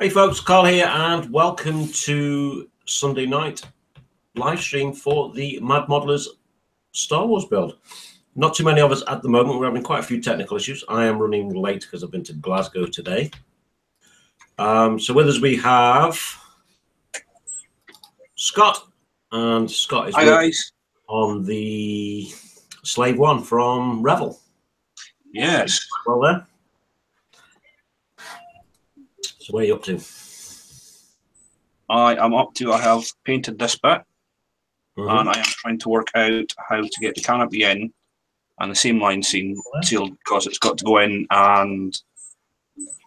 Hey folks, Carl here and welcome to Sunday night live stream for the Mad Modelers Star Wars build. Not too many of us at the moment. We're having quite a few technical issues. I am running late because I've been to Glasgow today. So with us we have Scott, and Scott is on the Slave One from Revel. Yes. Well then. So where are you up to? I have painted this bit, and I am trying to work out how to get the canopy in and the same line sealed because it's got to go in and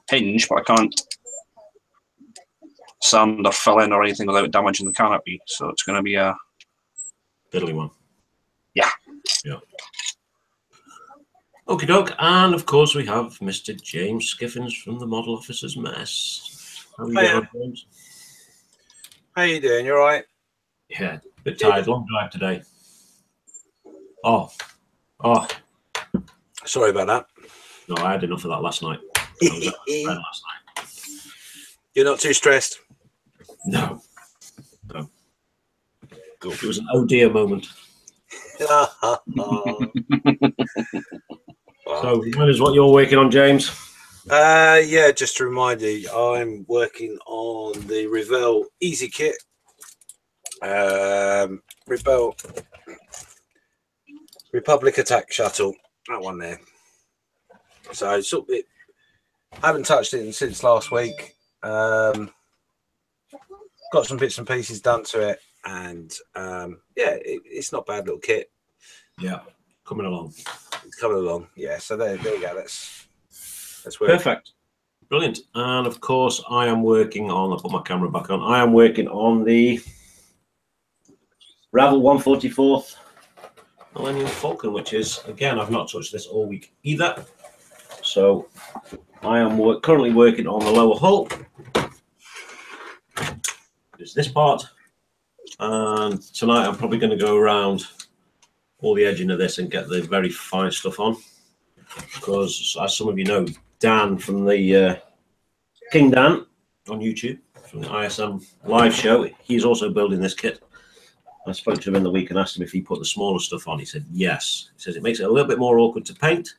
hinge, but I can't sand or fill in or anything without damaging the canopy. So it's going to be a diddly one. Yeah. Yeah. Okie doke, and of course we have Mr. James Skiffins from the Model Officers Mess. How are you doing, James? How you doing? You all right? Yeah, a bit tired. Long drive today. Oh. Sorry about that. No, I had enough of that last night. I was at my friend last night. You're not too stressed? No. No. Good. It was an oh dear moment. So, when is what you're working on, James? Yeah, just to remind you, I'm working on the Revel Easy Kit. Revel Republic Attack Shuttle, that one there. So I haven't touched it since last week. Got some bits and pieces done to it, and yeah, it's not a bad little kit. Yeah, coming along. It's coming along. Yeah, so there you go. That's where perfect. Brilliant. And of course, I am working on. I'll put my camera back on. I am working on the Revel 144th Millennium Falcon, which is, again, I've not touched this all week either. So I am currently working on the lower hull. It's this part. And tonight I'm probably going to go around all the edging of this and get the very fine stuff on. Because, as some of you know, Dan from the King Dan on YouTube, from the ISM live show, he's also building this kit. I spoke to him in the week and asked him if he put the smaller stuff on. He said yes. He says it makes it a little bit more awkward to paint,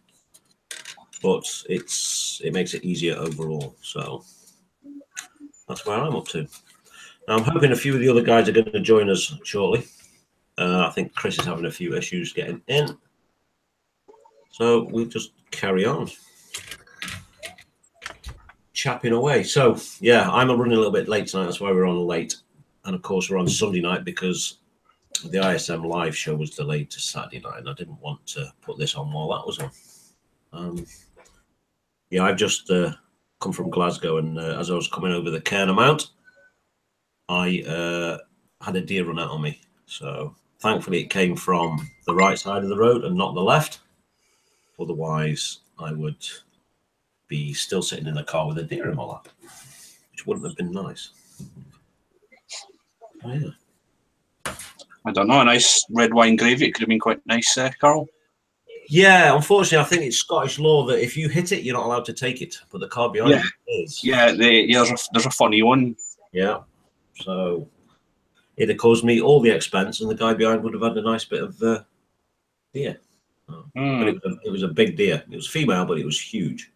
but it makes it easier overall. So that's where I'm up to. Now I'm hoping a few of the other guys are going to join us shortly. I think Chris is having a few issues getting in. So we'll just carry on chapping away. So yeah, I'm running a little bit late tonight. That's why we're on late. And of course we're on Sunday night because the ISM live show was delayed to Saturday night, and I didn't want to put this on while that was on. Yeah, I've just come from Glasgow, and as I was coming over the Cairn Mount, I had a deer run out on me. So thankfully it came from the right side of the road and not the left. Otherwise, I would be still sitting in the car with a deer in my lap, which wouldn't have been nice. Oh, yeah. I don't know, a nice red wine gravy. It could have been quite nice, Carl. Yeah, unfortunately, I think it's Scottish law that if you hit it, you're not allowed to take it. But the car behind it is. Yeah, there's a funny one. Yeah. So it had caused me all the expense, and the guy behind would have had a nice bit of deer. But it was a big deer. It was female, but it was huge.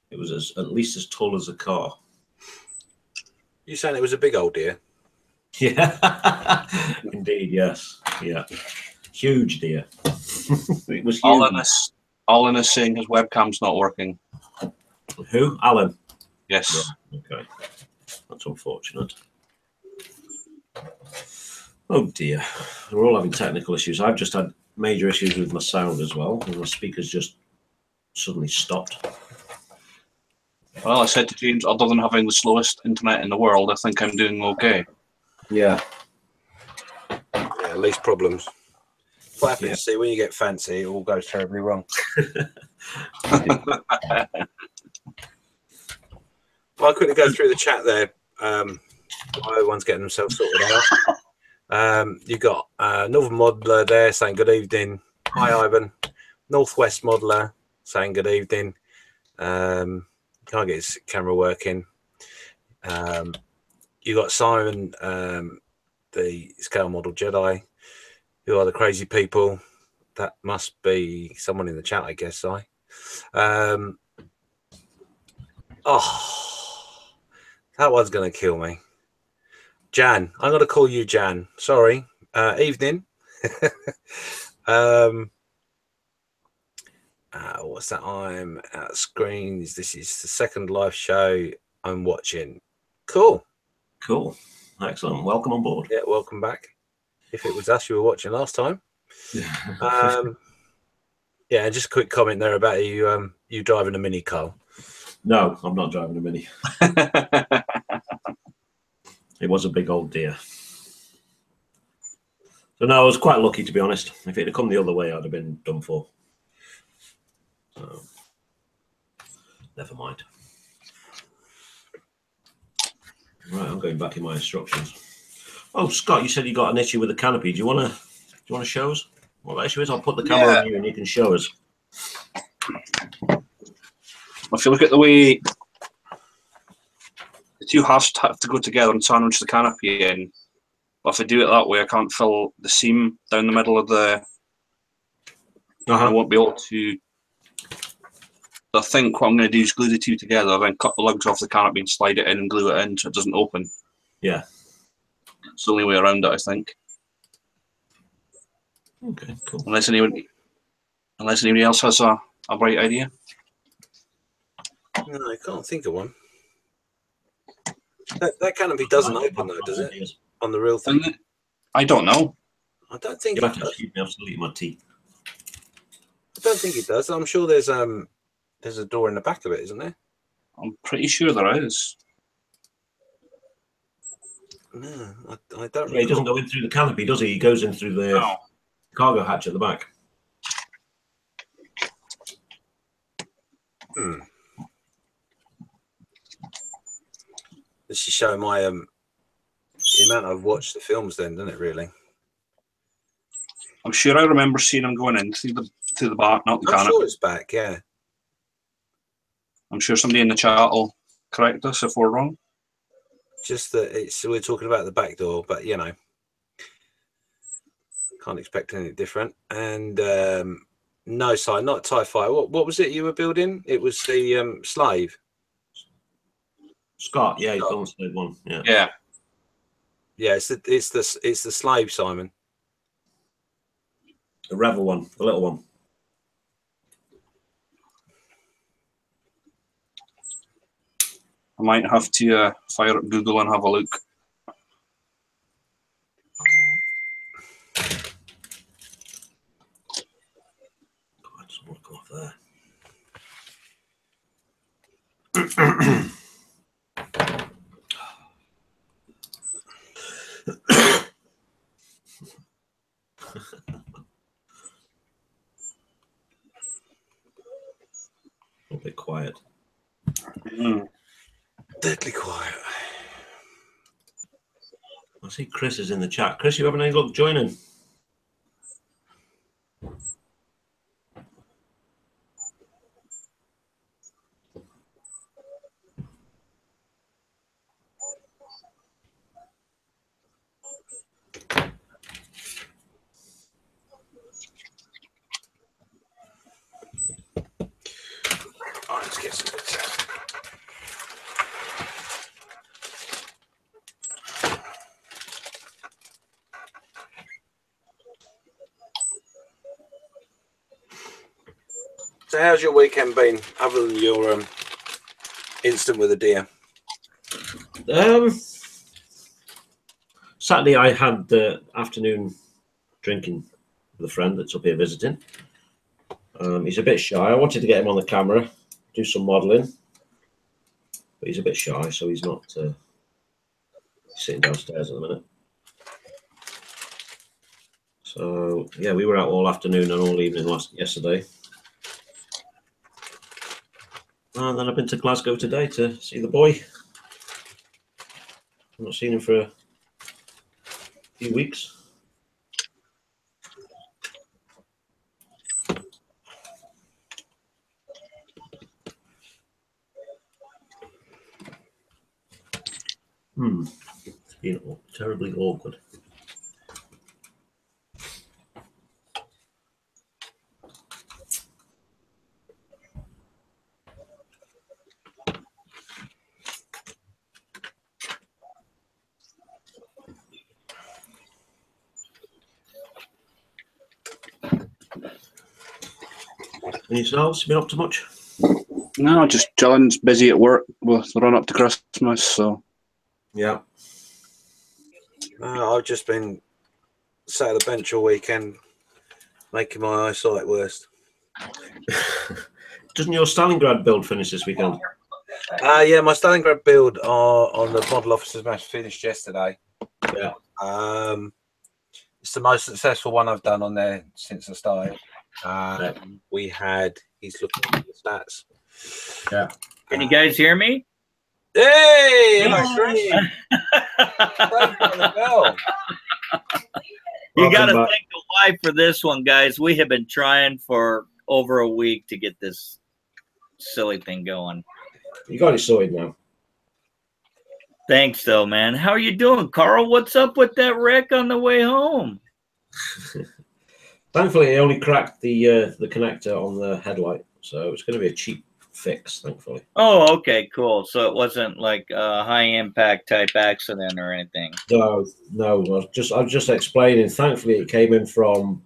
It was at least as tall as a car. You saying it was a big old deer? Yeah, indeed, yes. Yeah, huge deer. It was huge. Alan is saying his webcam's not working. Who? Alan? Yes. Yeah, okay. That's unfortunate. Oh dear. We're all having technical issues. I've just had major issues with my sound as well, and my speakers just suddenly stopped. Well, I said to James, other than having the slowest internet in the world, I think I'm doing okay. Yeah. Yeah, at least problems. What happens, see, when you get fancy, it all goes terribly wrong. Well, I quickly go through the chat there. Everyone's getting themselves sorted out. You've got Northern Modeler there saying good evening. Hi, Ivan. Northwest Modeler saying good evening. Can't get his camera working. You got Simon, the scale model Jedi. Who are the crazy people? That must be someone in the chat, I guess. Oh, that one's gonna kill me. Jan, I'm gonna call you Jan. Sorry. Evening. What's that? I'm at screens. This is the second live show I'm watching. Cool. Excellent. Welcome on board. Yeah, welcome back. If it was us you were watching last time. Yeah, and just a quick comment there about you driving a mini car. No, I'm not driving a mini. It was a big old deer. So no, I was quite lucky, to be honest. If it had come the other way, I'd have been done for. So, never mind. Right, I'm going back in my instructions. Oh, Scott, you said you got an issue with the canopy. Do you want to show us what that issue is? I'll put the camera on you and you can show us. If you look at the way the two halves have to go together and sandwich the canopy in, but if I do it that way, I can't fill the seam down the middle of the. I won't be able to. I think what I'm going to do is glue the two together, then cut the lugs off the canopy and slide it in and glue it in so it doesn't open. Yeah. It's the only way around it, I think. Okay, cool. Unless anybody else has a bright idea. No, I can't think of one. That canopy doesn't open though, does it? On the real thing? I don't know. I don't think you have to excuse me, I'm still eating my tea. I don't think it does. I'm sure there's a door in the back of it, isn't there? I'm pretty sure there is. No, I don't. Yeah, he doesn't go in through the canopy, does he? He goes in through the cargo hatch at the back. This is showing my the amount I've watched the films then, doesn't it, really? I'm sure I remember seeing him going in through the back, not the canopy. I'm sure it's back, yeah. I'm sure somebody in the chat will correct us if we're wrong. Just that we're talking about the back door, but you know, can't expect anything different. And no, sorry, not TIE Fighter. What was it you were building? It was the slave. Scott, yeah, he's building the slave one. Yeah. Yeah, it's the slave, Simon. The Rebel one, the little one. I might have to fire up Google and have a look. I just want to go off there. A bit quiet. Deadly quiet. I see Chris is in the chat. Chris, you having any luck joining? Let's get some bits out. So how's your weekend been, other than your instant with a deer? Saturday I had the afternoon drinking with a friend that's up here visiting. He's a bit shy. I wanted to get him on the camera, do some modelling, but he's a bit shy, so he's not sitting downstairs at the minute. So yeah, we were out all afternoon and all evening yesterday. And then I've been to Glasgow today to see the boy. I've not seen him for a few weeks. It's been terribly awkward. And yourselves, been up to much? No, just chilling. Busy at work with the run up to Christmas. So Yeah. I've just been sat at the bench all weekend, making my eyesight worse. Doesn't your Stalingrad build finish this weekend? Yeah, my Stalingrad build on the model officers match finished yesterday. Yeah. It's the most successful one I've done on there since I started. We had, he's looking at the stats. Yeah. Can you guys hear me? Hey! You got to thank the wife for this one, guys. We have been trying for over a week to get this silly thing going. You got it sorted now. Thanks, though, man. How are you doing, Carl? What's up with that wreck on the way home? Thankfully, I only cracked the connector on the headlight, so it's going to be a cheap fix, thankfully. Oh, okay, cool. So it wasn't like a high-impact type accident or anything? No. I was just explaining. Thankfully, it came in from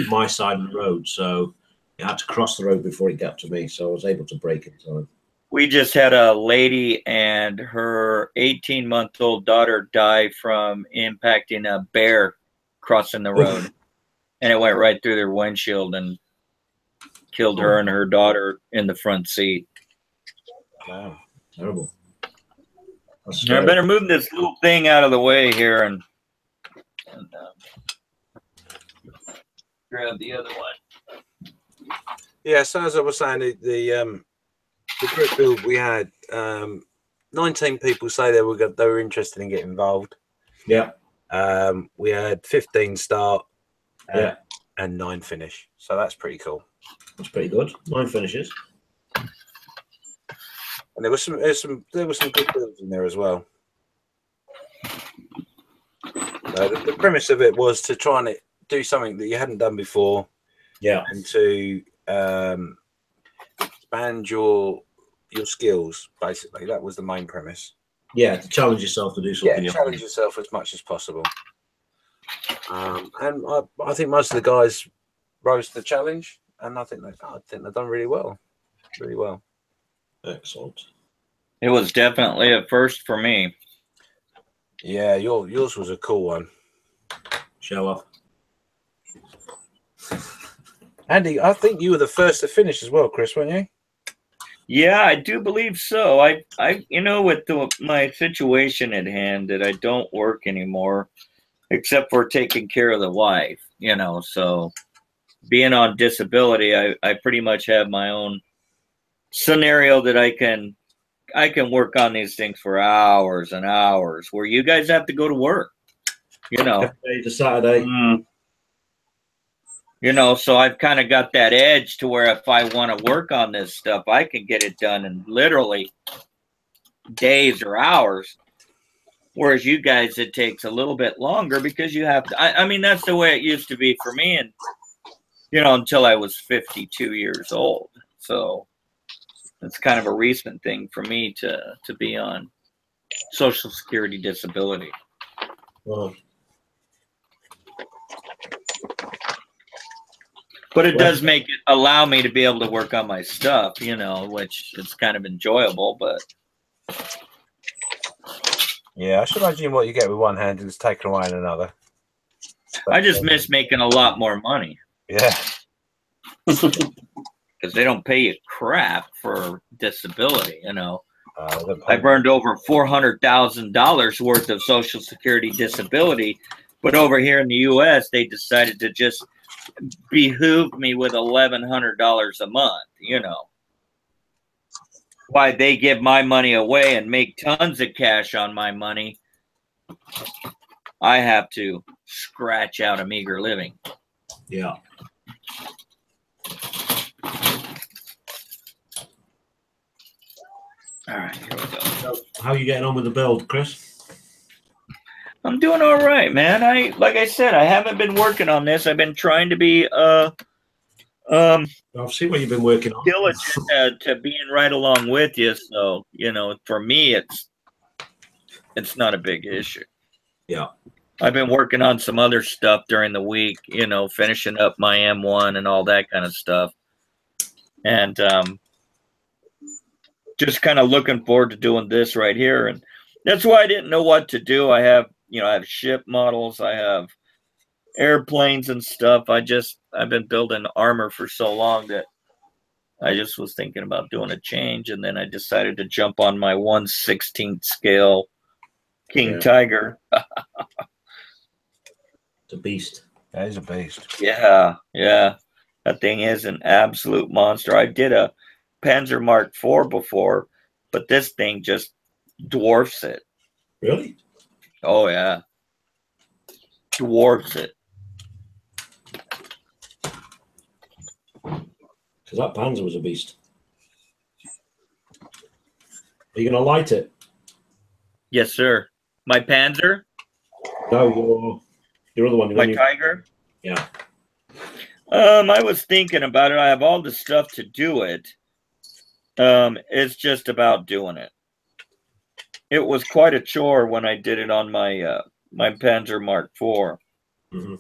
my side of the road, so it had to cross the road before it got to me, so I was able to brake in time. We just had a lady and her 18-month-old daughter die from impacting a bear crossing the road. And it went right through their windshield and killed her and her daughter in the front seat. Wow, terrible. I better move this little thing out of the way here and grab the other one. Yeah, so as I was saying, the group build we had, 19 people say they were interested in getting involved. Yeah. We had 15 start. Yeah. And 9 finish. So that's pretty cool. That's pretty good. 9 finishes. And there were some good builds in there as well. The premise of it was to try and do something that you hadn't done before. Yeah. And to expand your skills, basically. That was the main premise. Yeah, to challenge yourself to do something. Yeah, challenge yourself as much as possible. And I think most of the guys rose to the challenge, and I think they've done really well. Really well. Excellent. It was definitely a first for me. Yeah, yours was a cool one. Show off. Andy, I think you were the first to finish as well, Chris, weren't you? Yeah, I do believe so. I with my situation at hand that I don't work anymore, except for taking care of the wife, so being on disability, I pretty much have my own scenario that I can work on these things for hours and hours, where you guys have to go to work, Every day to Saturday. So I've kind of got that edge to where if I want to work on this stuff, I can get it done in literally days or hours. Whereas you guys, it takes a little bit longer because you have to. I mean, that's the way it used to be for me, and until I was 52 years old. So it's kind of a recent thing for me to be on Social Security disability. Well, but it does allow me to be able to work on my stuff, which is kind of enjoyable, but. Yeah, I should imagine what you get with one hand and it's taken away in another. But, I just miss making a lot more money. Yeah. Because they don't pay you crap for disability, I've earned over $400,000 worth of Social Security disability, but over here in the U.S., they decided to just behoove me with $1,100 a month, Why they give my money away and make tons of cash on my money, I have to scratch out a meager living. yeah. All right, here we go. How are you getting on with the build, Chris? I'm doing all right, man. Like I said, I haven't been working on this. I've been trying to be I'll see what you've been working on. diligent to being right along with you. So, you know, for me, it's not a big issue. Yeah. I've been working on some other stuff during the week, you know, finishing up my M1 and all that kind of stuff. And just kind of looking forward to doing this right here. And that's why I didn't know what to do. I have ship models, I have airplanes and stuff. I've been building armor for so long that I just was thinking about doing a change. And then I decided to jump on my 1/16 scale King Tiger. It's a beast. That is a beast. Yeah. That thing is an absolute monster. I did a Panzer Mark IV before, but this thing just dwarfs it. Really? Oh, yeah. Dwarfs it. Because that Panzer was a beast. Are you going to light it? Yes, sir. My Panzer? No, your other one. My Tiger? Yeah. I was thinking about it. I have all the stuff to do it. It's just about doing it. It was quite a chore when I did it on my my Panzer Mark IV. Mm-hmm.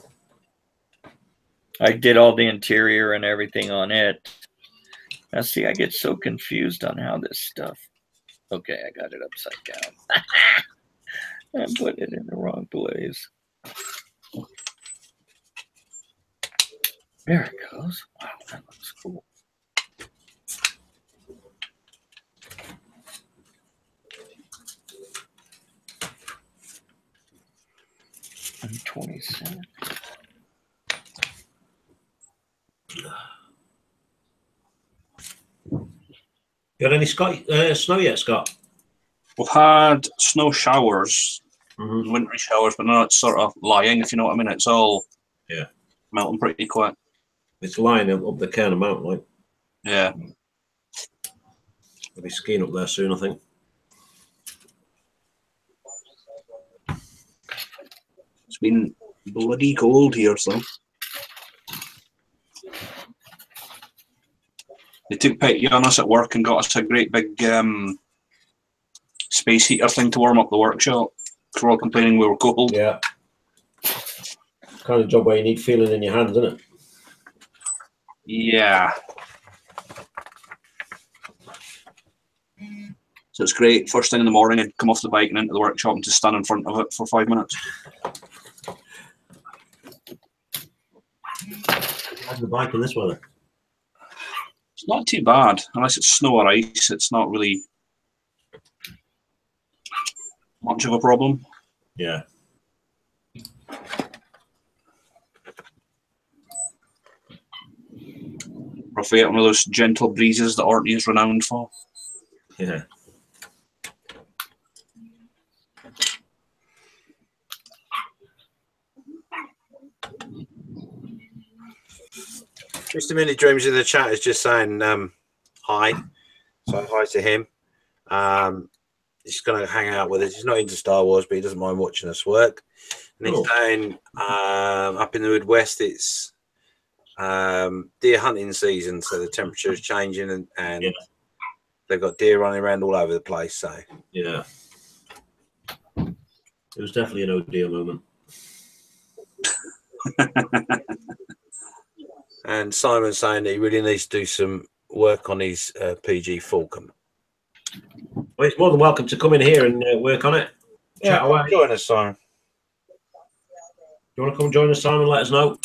I did all the interior and everything on it. Now, see, I get so confused on how this stuff. Okay, I got it upside down. I put it in the wrong place. There it goes. Wow, that looks cool. And 27. You had any snow yet, Scott? We've had snow showers, wintry showers, but now it's sort of lying, if you know what I mean. It's all melting pretty quick. It's lying up the Cairn Mountain, like. Yeah. I'll be skiing up there soon, I think. It's been bloody cold here, so. They took pity on us at work and got us a great big space heater thing to warm up the workshop. We're all complaining we were cold. Yeah. Kind of job where you need feeling in your hands, isn't it? Yeah. So it's great. First thing in the morning, I'd come off the bike and into the workshop and just stand in front of it for 5 minutes. How's the bike in this weather? It's not too bad. Unless it's snow or ice, it's not really much of a problem. Yeah. Or if we get one of those gentle breezes that Orkney is renowned for. Yeah. Mr. Mini Dreams in the chat is just saying hi. So hi to him. He's going to hang out with us. He's not into Star Wars, but he doesn't mind watching us work. And he's saying up in the Midwest, it's deer hunting season, so the temperature is changing and they've got deer running around all over the place. So yeah, it was definitely an deer moment. And Simon's saying that he really needs to do some work on his PG Falcon. Well, he's more than welcome to come in here and work on it. Chat away. Join us, Simon. You want to come join us, Simon? Let us know.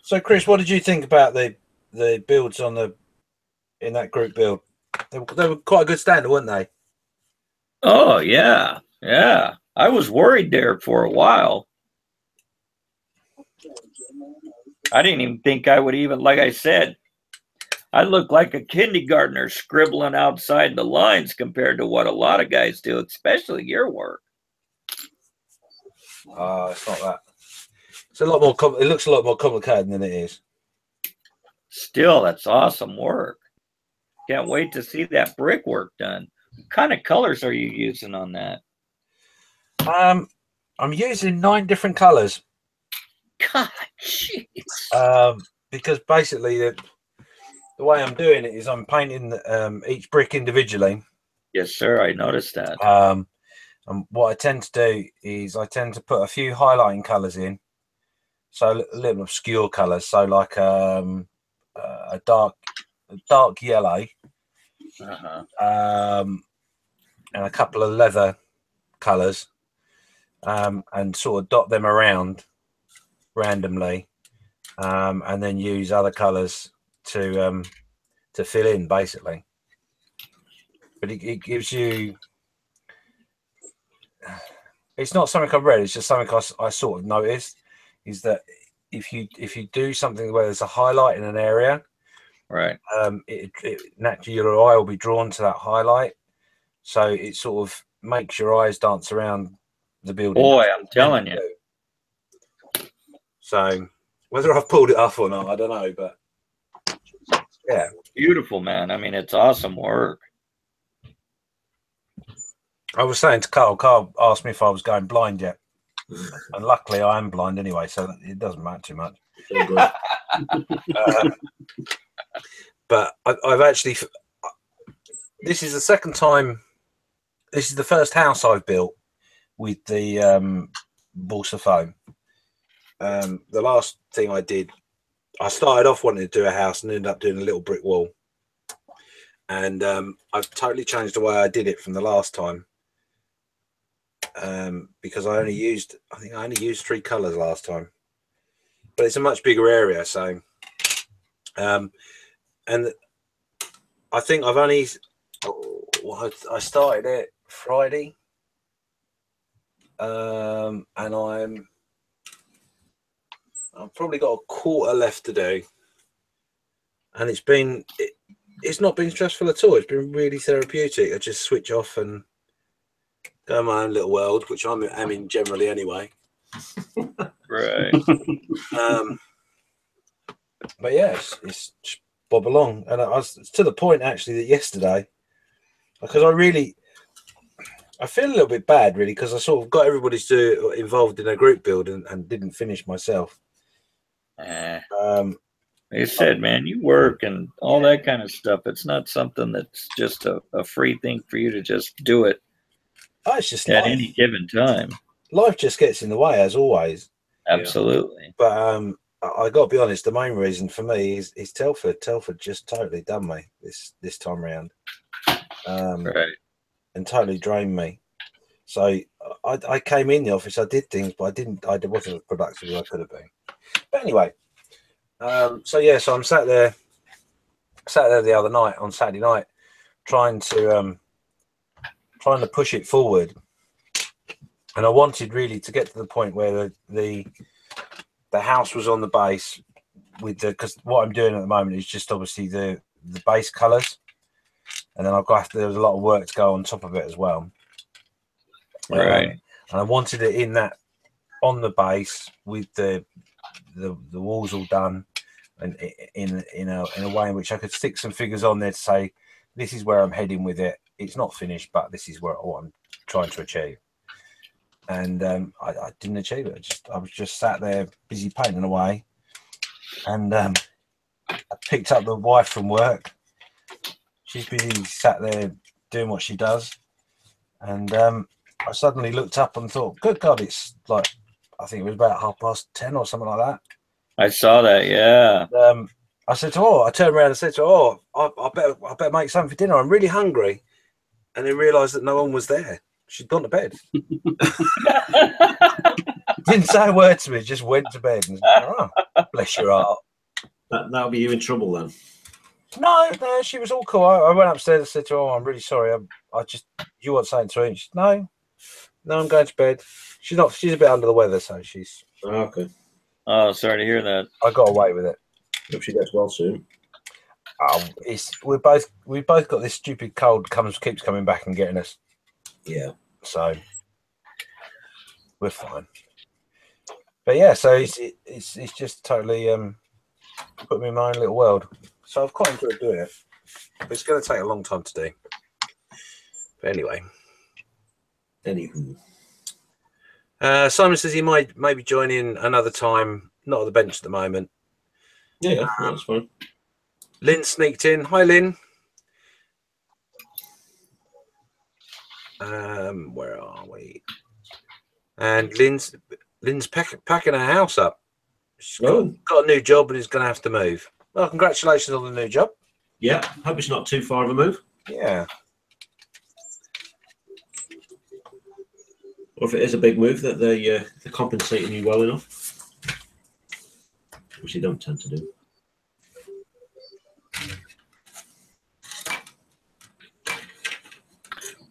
So, Chris, what did you think about the builds in that group build? They were quite a good standard, weren't they? Oh yeah. I was worried there for a while. I didn't even think I would even, like I said, I look like a kindergartner scribbling outside the lines compared to what a lot of guys do, especially your work. It's not that. It's a lot more. It looks a lot more complicated than it is. Still, that's awesome work. Can't wait to see that brickwork done. What kind of colors are you using on that? I'm using 9 different colors. God, jeez. Because basically the way I'm doing it is I'm painting each brick individually. Yes, sir. I noticed that. And what I tend to do is I tend to put a few highlighting colors in, so a little obscure colors, so like a dark yellow, and a couple of leather colors, and sort of dot them around randomly, and then use other colors to fill in, basically. But it gives you. It's not something I've read. It's just something I sort of noticed, is that if you do something where there's a highlight in an area, right, it naturally your eye will be drawn to that highlight, so it sort of makes your eyes dance around the building. Boy, I'm telling you. So whether I've pulled it off or not, I don't know, but yeah, Beautiful, man. I mean, it's awesome work. I was saying to Carl. Carl asked me if I was going blind yet, and luckily I am blind anyway, so it doesn't matter too much. But I've actually. This is the second time. This is the first house I've built with the balsa foam. The last thing I did, I started off wanting to do a house and ended up doing a little brick wall. And I've totally changed the way I did it from the last time. Because I think I only used 3 colors last time, but it's a much bigger area. So, and I think I've only, I started it Friday, and I've probably got a quarter left to do, and it's not been stressful at all. It's been really therapeutic. I just switch off and go in my own little world, which I'm in generally anyway. Right. But yeah, it's just bob along, and I was to the point actually that yesterday, because I feel a little bit bad really, because I sort of got everybody involved in a group build and didn't finish myself. Like I said, man, you work and all that kind of stuff. It's not something that's just a free thing for you to just do it. Oh, it's just at life. Any given time. Life just gets in the way, as always. Absolutely. But I got to be honest. The main reason for me is Telford. Telford just totally done me this time around, Right. and totally drained me. So I came in the office. I did things, but I wasn't as productive as I could have been. But anyway, so I'm sat there the other night on Saturday night, trying to push it forward, and I wanted really to get to the point where the house was on the base with because what I'm doing at the moment is just obviously the base colours, and then there's a lot of work to go on top of it as well. Right. And I wanted it in that on the base with the walls all done, and in a way in which I could stick some figures on there to say this is where I'm heading with it. It's not finished, but this is what I'm trying to achieve. And I didn't achieve it. I was just sat there busy painting away, and I picked up the wife from work. She's busy sat there doing what she does, and I suddenly looked up and thought, "Good God, it's like I think it was about 10:30 or something like that." I saw that. Yeah. I said to her, I turned around and said to her, I better make something for dinner. I'm really hungry. And then realised that no one was there. She'd gone to bed. Didn't say a word to me, just went to bed. And oh, bless your heart. That'll be you in trouble then. No, she was all cool. I went upstairs and said to her, "Oh, I'm really sorry. You want something to eat?" She said, No, I'm going to bed. She's a bit under the weather, so she's Okay. Oh, sorry to hear that. I got away with it. Hope she gets well soon. we both got this stupid cold keeps coming back and getting us. Yeah. So we're fine. But yeah, so it's just totally put me in my own little world. So I've quite enjoyed doing it. But it's going to take a long time to do. But anyway. Anywho. Simon says he might maybe join in another time. Not on the bench at the moment. Yeah, that's fine. Lynn sneaked in. Hi, Lynn. Where are we? And Lynn's packing her house up. She's got a new job and is going to have to move. Well, congratulations on the new job. Yeah, hope it's not too far of a move. Yeah. Or if it is a big move, that they're compensating you well enough, which they don't tend to do.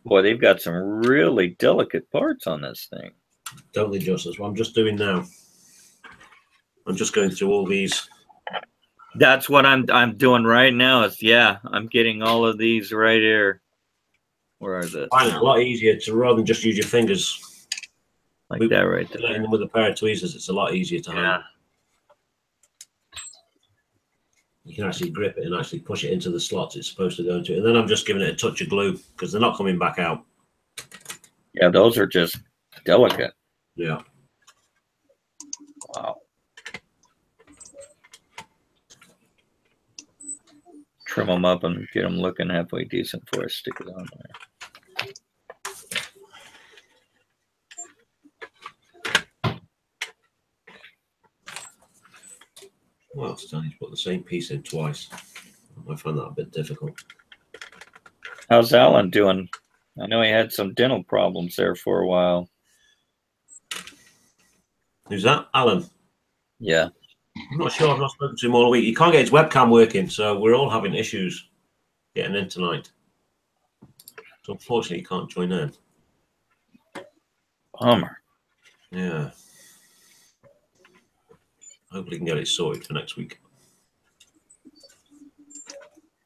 Boy, they've got some really delicate parts on this thing. Don't they just? That's what I'm just doing now. I'm just going through all these. That's what I'm doing right now. I'm getting all of these right here. Where are the? I find it a lot easier to rather than just use your fingers. Like that right there. Letting them with a pair of tweezers, it's a lot easier to handle. You can actually grip it and actually push it into the slots it's supposed to go into. And then I'm just giving it a touch of glue because they're not coming back out. Yeah, those are just delicate. Yeah. Wow. Trim them up and get them looking halfway decent before I stick it on there. Well, it's time to put the same piece in twice. I find that a bit difficult. How's Alan doing? I know he had some dental problems there for a while. Who's that? Alan? Yeah. I'm not sure. I've not spoken to him all week. He can't get his webcam working, so we're all having issues getting in tonight. So unfortunately, he can't join in. Bummer. Yeah. Hopefully, he can get it sorted for next week.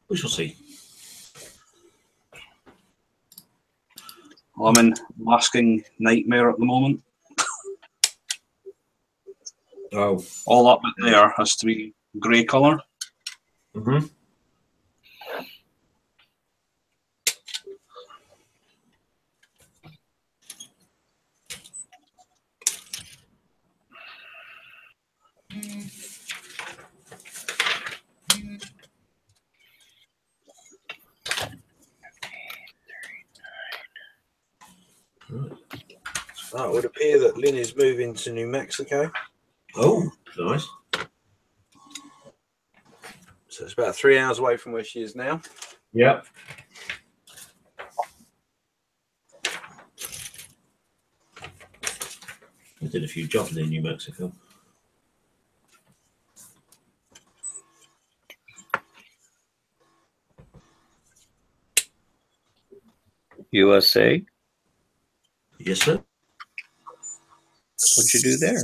We shall see. Well, I'm in masking nightmare at the moment. Oh. All up there has to be grey colour. Mm-hmm. It would appear that Lynn is moving to New Mexico. Oh, nice. So it's about 3 hours away from where she is now. Yep. I did a few jobs in New Mexico. USA? Yes, sir. What'd you do there?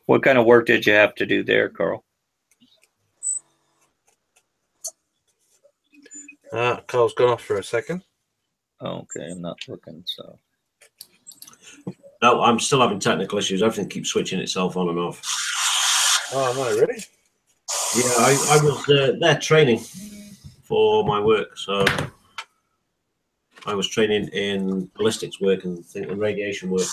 What kind of work did you have to do there, Carl? Carl's gone off for a second. Oh, okay, I'm not looking, so. No, I'm still having technical issues. Everything keeps switching itself on and off. Oh, no, really? Yeah, I was there training for my work. So I was training in ballistics work and radiation work.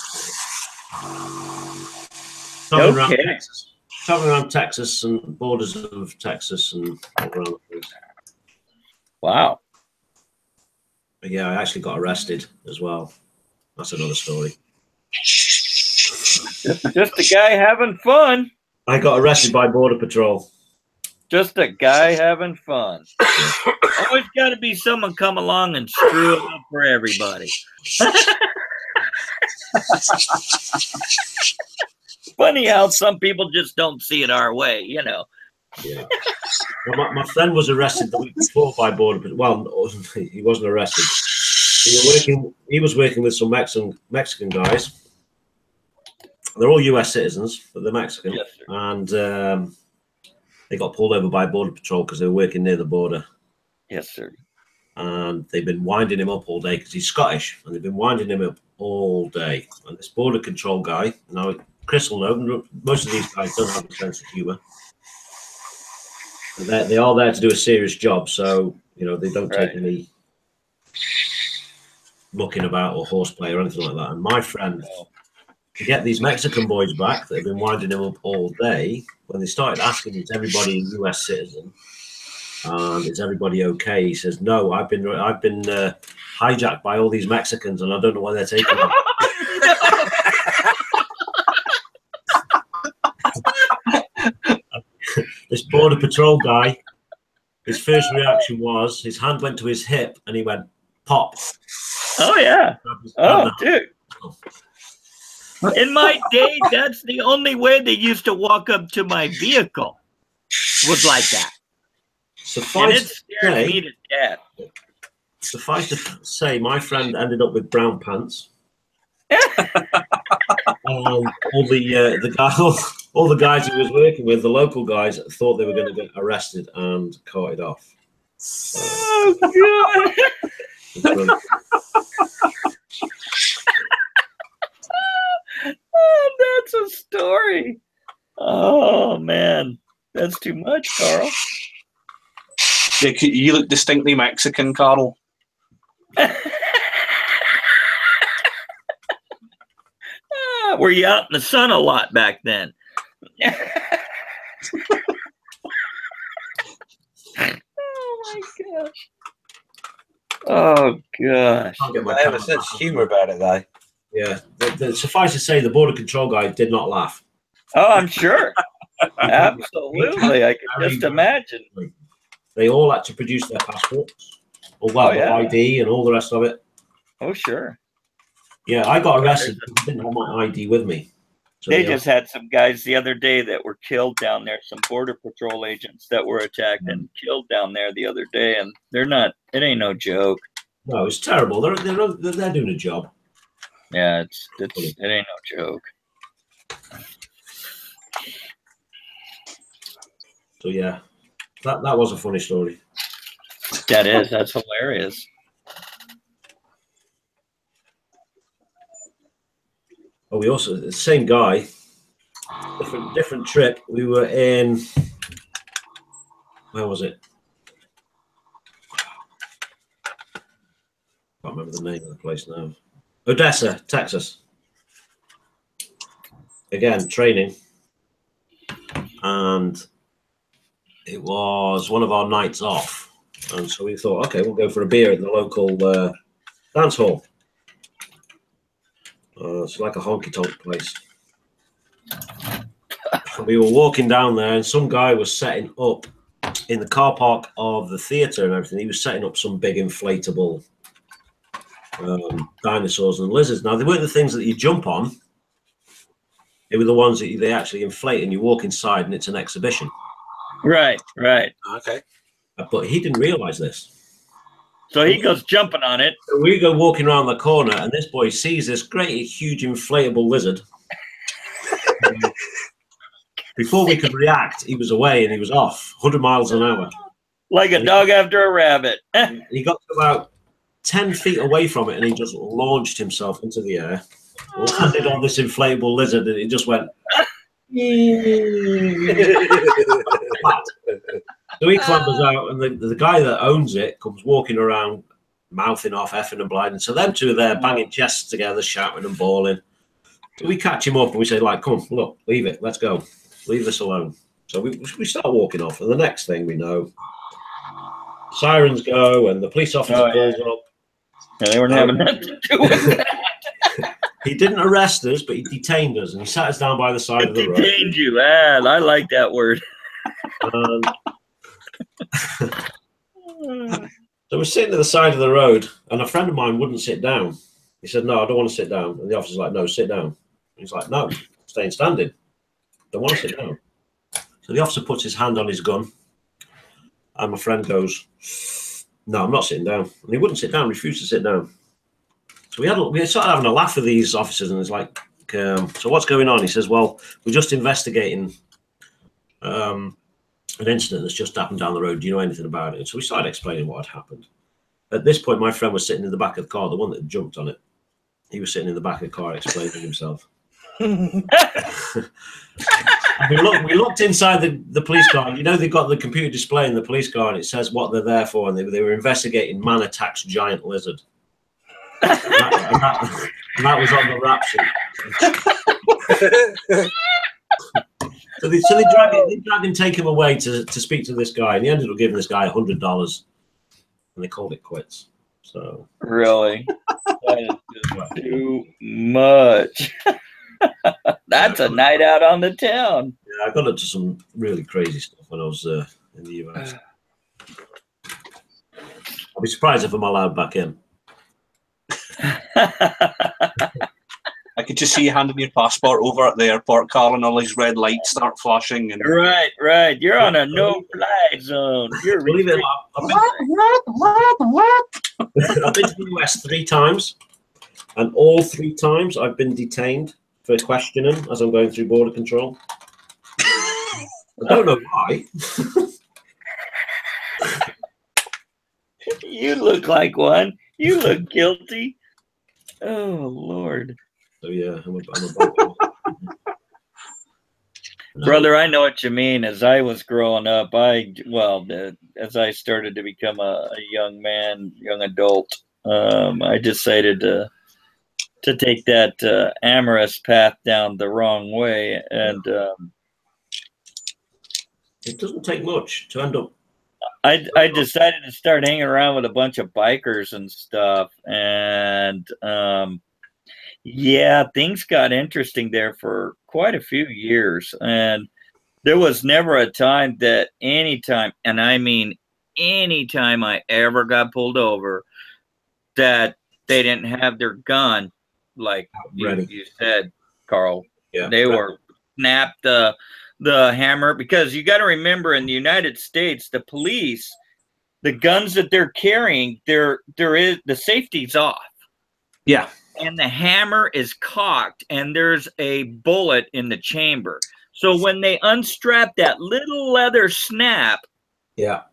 Traveling around Texas and borders of Texas and all around the place. Wow. But yeah, I actually got arrested as well. That's another story. Just a guy having fun. I got arrested by Border Patrol. Just a guy having fun. Always got to be someone come along and screw it up for everybody. Funny how some people just don't see it our way, you know. Yeah. Well, my friend was arrested the week before by Border Patrol. Well, he wasn't arrested. He was working with some Mexican guys, They're all US citizens, but they're Mexican. Yes, sir. And they got pulled over by Border Patrol because they were working near the border. Yes, sir. And they've been winding him up all day because he's Scottish. And they've been winding him up all day. And this Border Control guy, now Chris will know, most of these guys don't have a sense of humour. They are there to do a serious job, so you know they don't take any mucking about or horseplay or anything like that. And my friend, to get these Mexican boys back that have been winding him up all day, when they started asking, is everybody a US citizen? And is everybody okay? He says, no, I've been hijacked by all these Mexicans and I don't know why they're taking them. This Border Patrol guy, his first reaction was his hand went to his hip and he went, pop. Oh, yeah. Oh, dude. In my day, that's the only way they used to walk up to my vehicle was like that. And it scared me to death. Suffice to say, my friend ended up with brown pants. All the guys he was working with, the local guys, thought they were going to get arrested and carted off. Oh, God. Oh, that's a story. Oh, man. That's too much, Carl. You look distinctly Mexican, Carl. Were you out in the sun a lot back then? Oh, my gosh. Oh, gosh. I have a sense of humour about it, though. Yeah. Suffice to say, the Border Control guy did not laugh. Oh, I'm sure. Absolutely. I can just imagine. They all had to produce their passports, or their ID and all the rest of it. Oh, sure. Yeah, I got arrested because I didn't have my ID with me. So they just had some guys the other day that were killed down there, some Border Patrol agents that were attacked and killed down there the other day, and it ain't no joke. No, it's terrible. They're doing a job. Yeah, it ain't no joke. So yeah, that was a funny story. That's hilarious. Oh, we also the same guy, different trip. We were in, where was it? Can't remember the name of the place now. Odessa, Texas. Again, training, and it was one of our nights off, and so we thought, okay, we'll go for a beer in the local dance hall. It's like a honky-tonk place. We were walking down there, and some guy was setting up in the car park of the theatre and everything. He was setting up some big inflatable dinosaurs and lizards. Now, they weren't the things that you jump on. They were the ones that they actually inflate, and you walk inside, and it's an exhibition. Right. Okay. But he didn't realise this. So he goes jumping on it. So we go walking around the corner, and this boy sees this great, huge, inflatable lizard. Before we could react, he was away and he was off, 100 miles an hour. Like a dog after a rabbit. He got to about 10 feet away from it, and he just launched himself into the air, landed on this inflatable lizard, and it just went. So he clambers out, and the guy that owns it comes walking around, mouthing off, effing and blinding. So them two are there, banging chests together, shouting and bawling. So we catch him up and we say, like, come on, look, leave it, let's go, leave this alone. So we start walking off, and the next thing we know, sirens go, and the police officer pulls up. Yeah, they weren't having nothing to do with that. He didn't arrest us, but he detained us, and he sat us down by the side of the road. Detained you, I like that word. So we're sitting at the side of the road, and a friend of mine wouldn't sit down. He said, no, I don't want to sit down. And the officer's like, no, sit down. He's like, no, staying standing. Don't want to sit down. So the officer puts his hand on his gun, and my friend goes, no, I'm not sitting down. And he wouldn't sit down, refused to sit down. So we started having a laugh with these officers, and it's like, like, so what's going on? He says, well, we're just investigating an incident that's just happened down the road. Do you know anything about it? So we started explaining what had happened. At this point, my friend was sitting in the back of the car, the one that jumped on it. He was sitting in the back of the car explaining himself. We looked inside the police car. You know, they've got the computer display in the police car, and it says what they're there for, and they were investigating man attacks giant lizard. And that was on the rap sheet. So they dragged him, take him away to speak to this guy, and he ended up giving this guy $100, and they called it quits. So really, that is just too much. That's a night out on the town. Yeah, I got into some really crazy stuff when I was in the US. I'll be surprised if I'm allowed back in. I could just see you handing your passport over at the airport, Carl, and all these red lights start flashing. And Right. You're on a no-fly zone. You're Believe it or not, I've been to the US 3 times, and all 3 times I've been detained for questioning as I'm going through border control. I don't know why. You look like one. You look guilty. Oh, Lord. So yeah, I'm a Brother, I know what you mean. As I was growing up, as I started to become a young man, young adult, I decided to take that amorous path down the wrong way. And it doesn't take much to end up. I decided to start hanging around with a bunch of bikers and stuff. And yeah, things got interesting there for quite a few years. And there was never a time that anytime, and I mean anytime I ever got pulled over, that they didn't have their gun, like you said, Carl. Yeah, they were snapped the hammer, because you got to remember, in the United States, the police, the guns that they're carrying, there is the safety's off. Yeah. And the hammer is cocked, and there's a bullet in the chamber. So when they unstrap that little leather snap, yeah,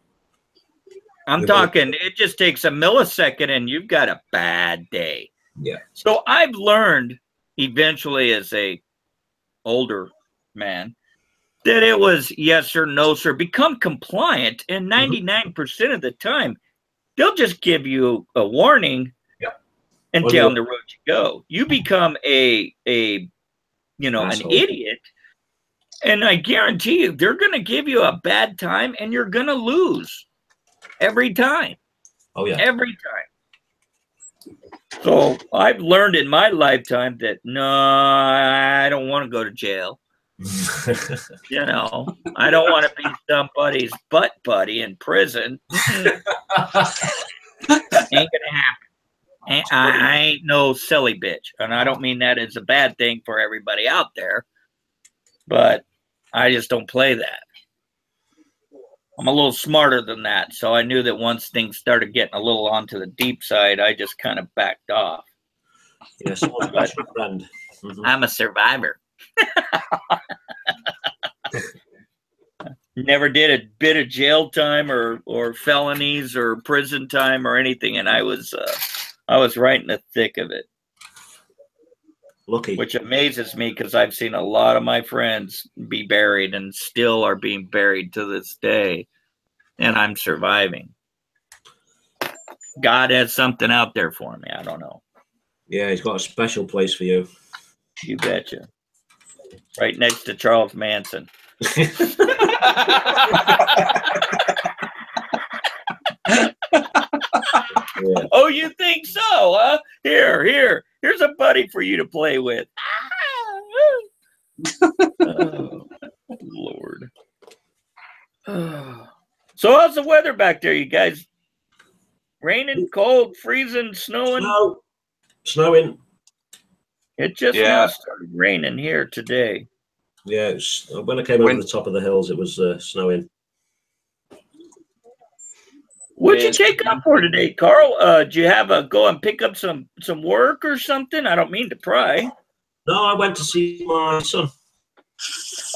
I'm talking, it just takes a millisecond, and you've got a bad day. Yeah. So I've learned eventually, as a older man, that it was yes or no, sir. Become compliant, and 99% of the time, they'll just give you a warning. And down the road you go. You become an idiot, and I guarantee you they're going to give you a bad time, and you're going to lose every time. Oh yeah, every time. So I've learned in my lifetime that no, I don't want to go to jail. I don't want to be somebody's butt buddy in prison. Ain't gonna happen. I ain't no silly bitch, and I don't mean that as a bad thing for everybody out there, but I just don't play that. I'm a little smarter than that, so I knew that once things started getting a little onto the deep side, I just kind of backed off. Yes, that's your friend. I'm a survivor. Never did a bit of jail time or felonies or prison time or anything, and I was right in the thick of it. Lucky. Which amazes me, because I've seen a lot of my friends be buried and still are being buried to this day. And I'm surviving. God has something out there for me. I don't know. Yeah, he's got a special place for you. You betcha. Right next to Charles Manson. Yeah. Oh, you think so, huh? Here's a buddy for you to play with. Oh, Lord. So how's the weather back there, you guys? Raining, cold, freezing, snowing? Snowing. It just now started raining here today. Yeah, when I came over the top of the hills, it was snowing. What'd you take up for today, Carl? Did you have go and pick up some work or something? I don't mean to pry. No, I went to see my son.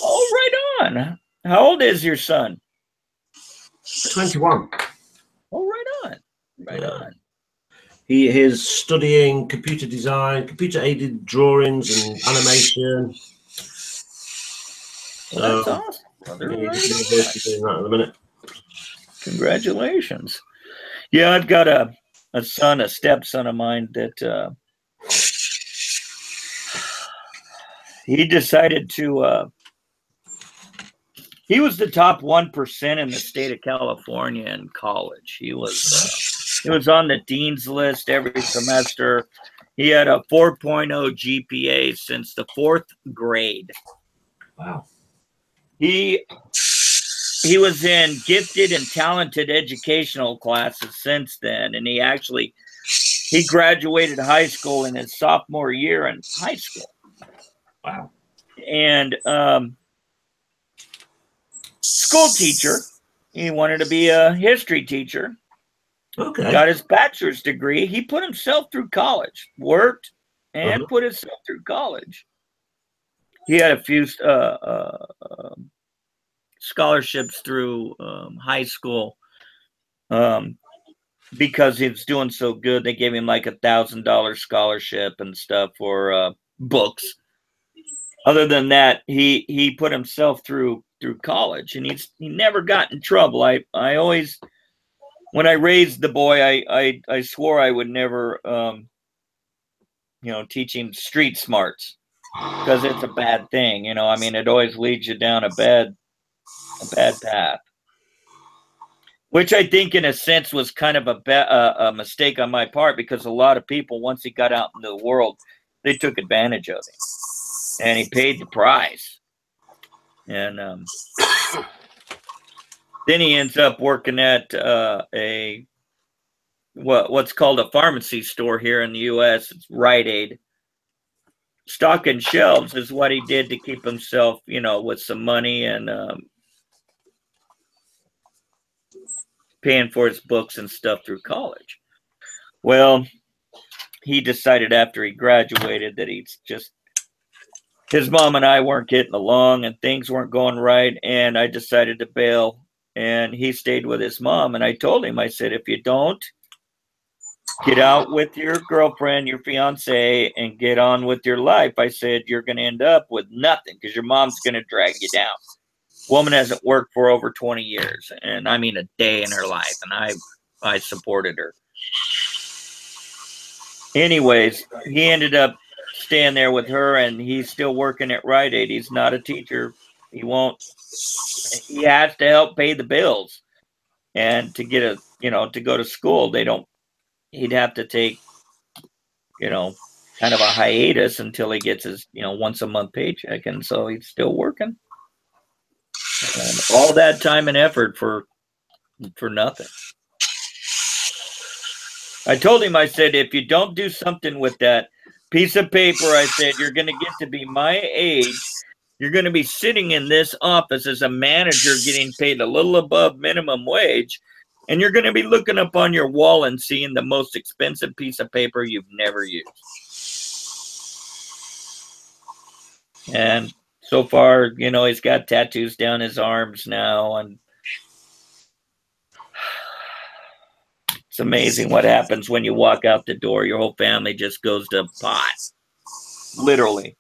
Oh, right on. How old is your son? 21. Oh, right on. Right on. He is studying computer design, computer-aided drawings and animation. Well, that's awesome, brother. He's university doing that in a minute. Congratulations. Yeah, I've got a son, a stepson of mine that he decided to he was the top 1% in the state of California in college. He was on the dean's list every semester. He had a 4.0 GPA since the 4th grade. Wow. He was in gifted and talented educational classes since then, and he graduated high school in his sophomore year in high school. Wow. And school teacher. He wanted to be a history teacher. Okay. Got his bachelor's degree. He put himself through college, worked, and put himself through college. He had a few scholarships through high school because he was doing so good. They gave him like $1,000 scholarship and stuff for books. Other than that, he put himself through college, and he never got in trouble. I always, when I raised the boy, I swore I would never teach him street smarts, because it's a bad thing. I mean, it always leads you down a bad path, which I think in a sense was kind of a mistake on my part, because a lot of people, once he got out into the world, they took advantage of him. And he paid the price. And then he ends up working at what's called a pharmacy store here in the U.S. It's Rite Aid. Stocking shelves is what he did to keep himself, with some money and paying for his books and stuff through college. Well, he decided after he graduated that his mom and I weren't getting along and things weren't going right, and I decided to bail, and he stayed with his mom. And I told him, I said, if you don't get out with your girlfriend, your fiance, and get on with your life, I said, you're going to end up with nothing, because your mom's going to drag you down. Woman hasn't worked for over 20 years, and I mean a day in her life, and I supported her. Anyways, he ended up staying there with her, and he's still working at Rite Aid. He's not a teacher. He has to help pay the bills, and to get to go to school, he'd have to take kind of a hiatus until he gets his once a month paycheck. And so he's still working, and all that time and effort for nothing. I told him, I said, if you don't do something with that piece of paper, I said, you're going to get to be my age. You're going to be sitting in this office as a manager getting paid a little above minimum wage. And you're going to be looking up on your wall and seeing the most expensive piece of paper you've never used. And so far, he's got tattoos down his arms now. And it's amazing what happens when you walk out the door. Your whole family just goes to pot. Literally.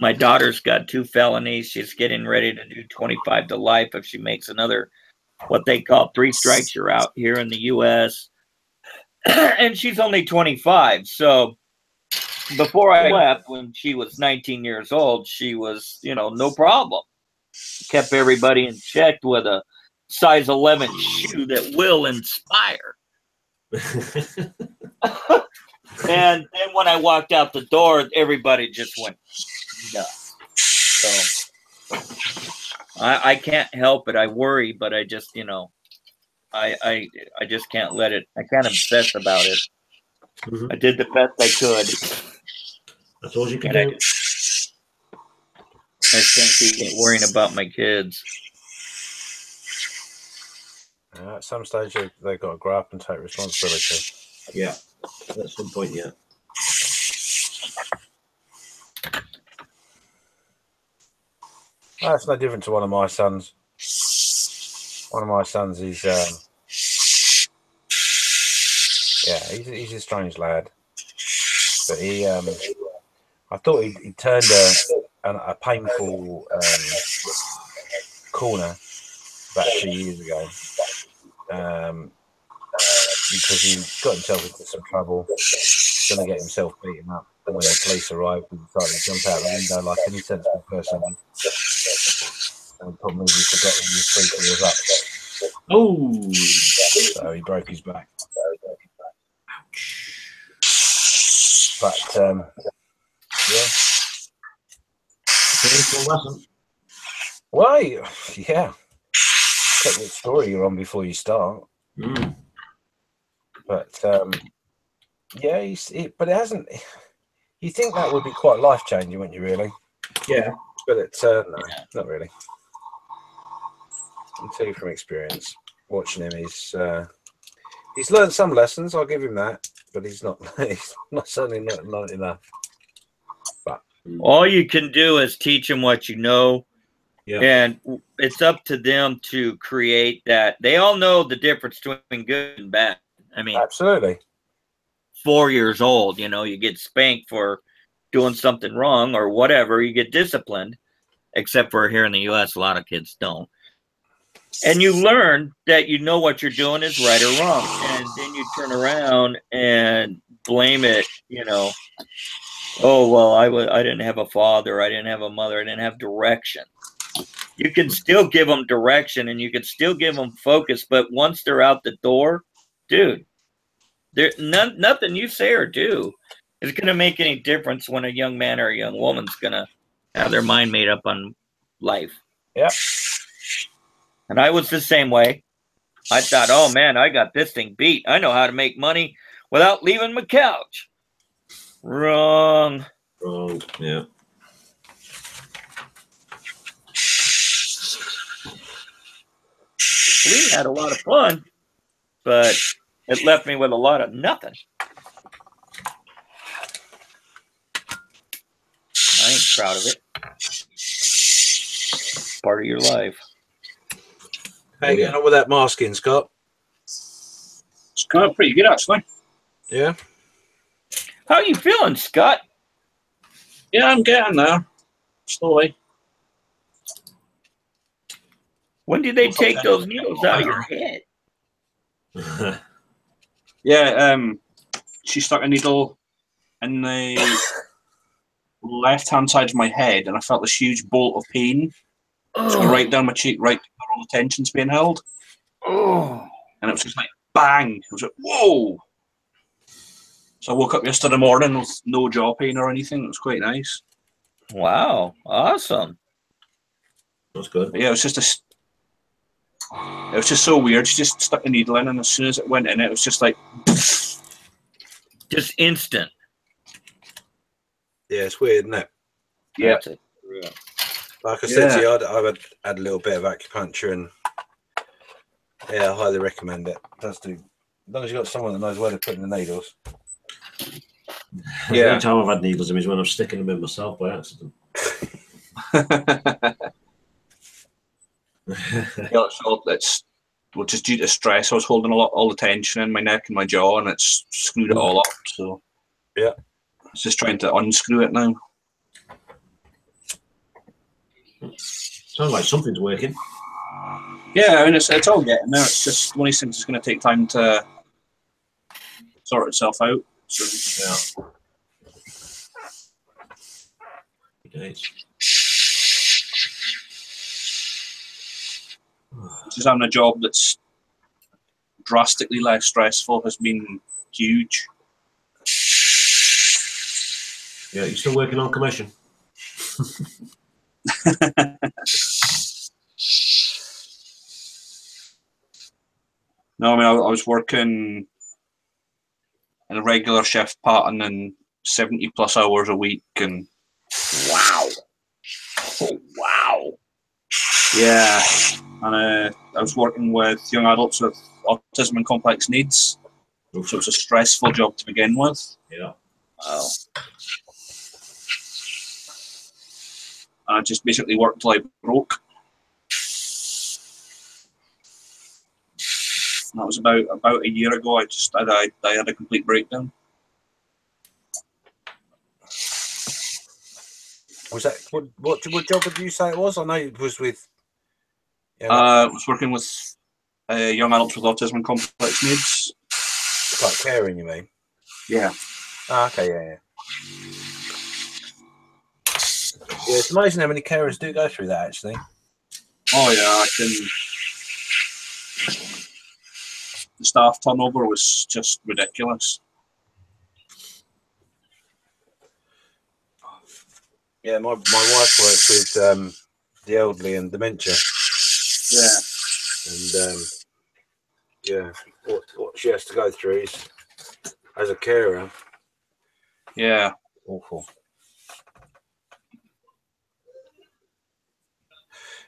My daughter's got 2 felonies. She's getting ready to do 25 to life if she makes another, what they call 3 strikes, you're out here in the U.S. And she's only 25. So before I left, when she was 19 years old, she was, no problem. Kept everybody in check with a size 11 shoe that will inspire. And then when I walked out the door, everybody just went nuts. So I can't help it. I worry, but I just, I just can't let it. I can't obsess about it. I did the best I could. That's all you can do. I just can't keep worrying about my kids. At some stage, they've got to grow up and take responsibility. Yeah, at some point, yeah. That's no different to one of my sons. One of my sons is, yeah, he's a strange lad. But he, I thought he turned a painful corner about 2 years ago, because he got himself into some trouble, going to get himself beaten up. And when the police arrived, he decided to jump out the window like any sensible person would. And the problem is he forgot that he was 3 floors up. Oh, So he broke his back. But yeah. Well, yeah. Check what story you're on before you start. Mm. But yeah, but it hasn't. You think that would be quite life changing, wouldn't you? Really? Yeah. But it's no, not really. I can tell you from experience, watching him, he's learned some lessons. I'll give him that, but he's not. He's not certainly not enough. But all you can do is teach them what you know. Yeah. And it's up to them to create that. They all know the difference between good and bad. I mean, absolutely. 4 years old, you get spanked for doing something wrong or whatever. You get disciplined, except for here in the U.S., a lot of kids don't. And you learn that you know what you're doing is right or wrong. And then you turn around and blame it, oh, well, I didn't have a father. I didn't have a mother. I didn't have direction. You can still give them direction and you can still give them focus. But once they're out the door, dude, nothing you say or do is going to make any difference when a young man or a young woman's going to have their mind made up on life. Yeah. And I was the same way. I thought, oh, man, I got this thing beat. I know how to make money without leaving my couch. Wrong. Wrong, yeah. We had a lot of fun, but it left me with a lot of nothing. I ain't proud of it. Part of your life. How you getting on with that masking, Scott? It's kind of pretty good, actually. Yeah. How are you feeling, Scott? Yeah, I'm getting there. Slowly. When did they take those needles out of your head? Yeah, she stuck a needle in the left-hand side of my head, and I felt this huge bolt of pain. So right down my cheek, right where all the tension's being held. Oh. And it was just like, bang. It was like, whoa. So I woke up yesterday morning with no jaw pain or anything. It was quite nice. Wow. Awesome. That's good. But yeah, it was just so weird. She just stuck the needle in, and as soon as it went in, it was just like... Just instant. Yeah, it's weird, isn't it? Yeah. Like I said to you, I've had a little bit of acupuncture, and yeah, I highly recommend it. It does do. As long as you've got someone that knows where to put in the needles. Yeah. The only time I've had needles in is when I'm sticking them in myself by accident. It's just due to stress. I was holding all the tension in my neck and my jaw, and it's screwed it all up. So yeah, it's just trying to unscrew it now. Sounds like something's working. Yeah, I mean it's all getting there. It's just one of these things that's going to take time to sort itself out. So yeah. Just having a job that's drastically less stressful has been huge. Yeah, you're still working on commission. No, I mean I was working in a regular shift pattern and 70+ hours a week, and wow. Oh, wow. Yeah, and I was working with young adults with autism and complex needs, so it was a stressful job to begin with. Yeah. Wow. and I just basically worked till I broke. And that was about a year ago. I had a complete breakdown. Was that what job would you say it was? I know it was with. I was working with young adults with autism and complex needs. Like caring, you mean? Yeah. Oh, okay, yeah. Yeah, it's amazing how many carers do go through that, actually. Oh yeah, the staff turnover was just ridiculous. Yeah, my wife works with the elderly and dementia. Yeah. And yeah, what she has to go through is, as a carer, Yeah. awful.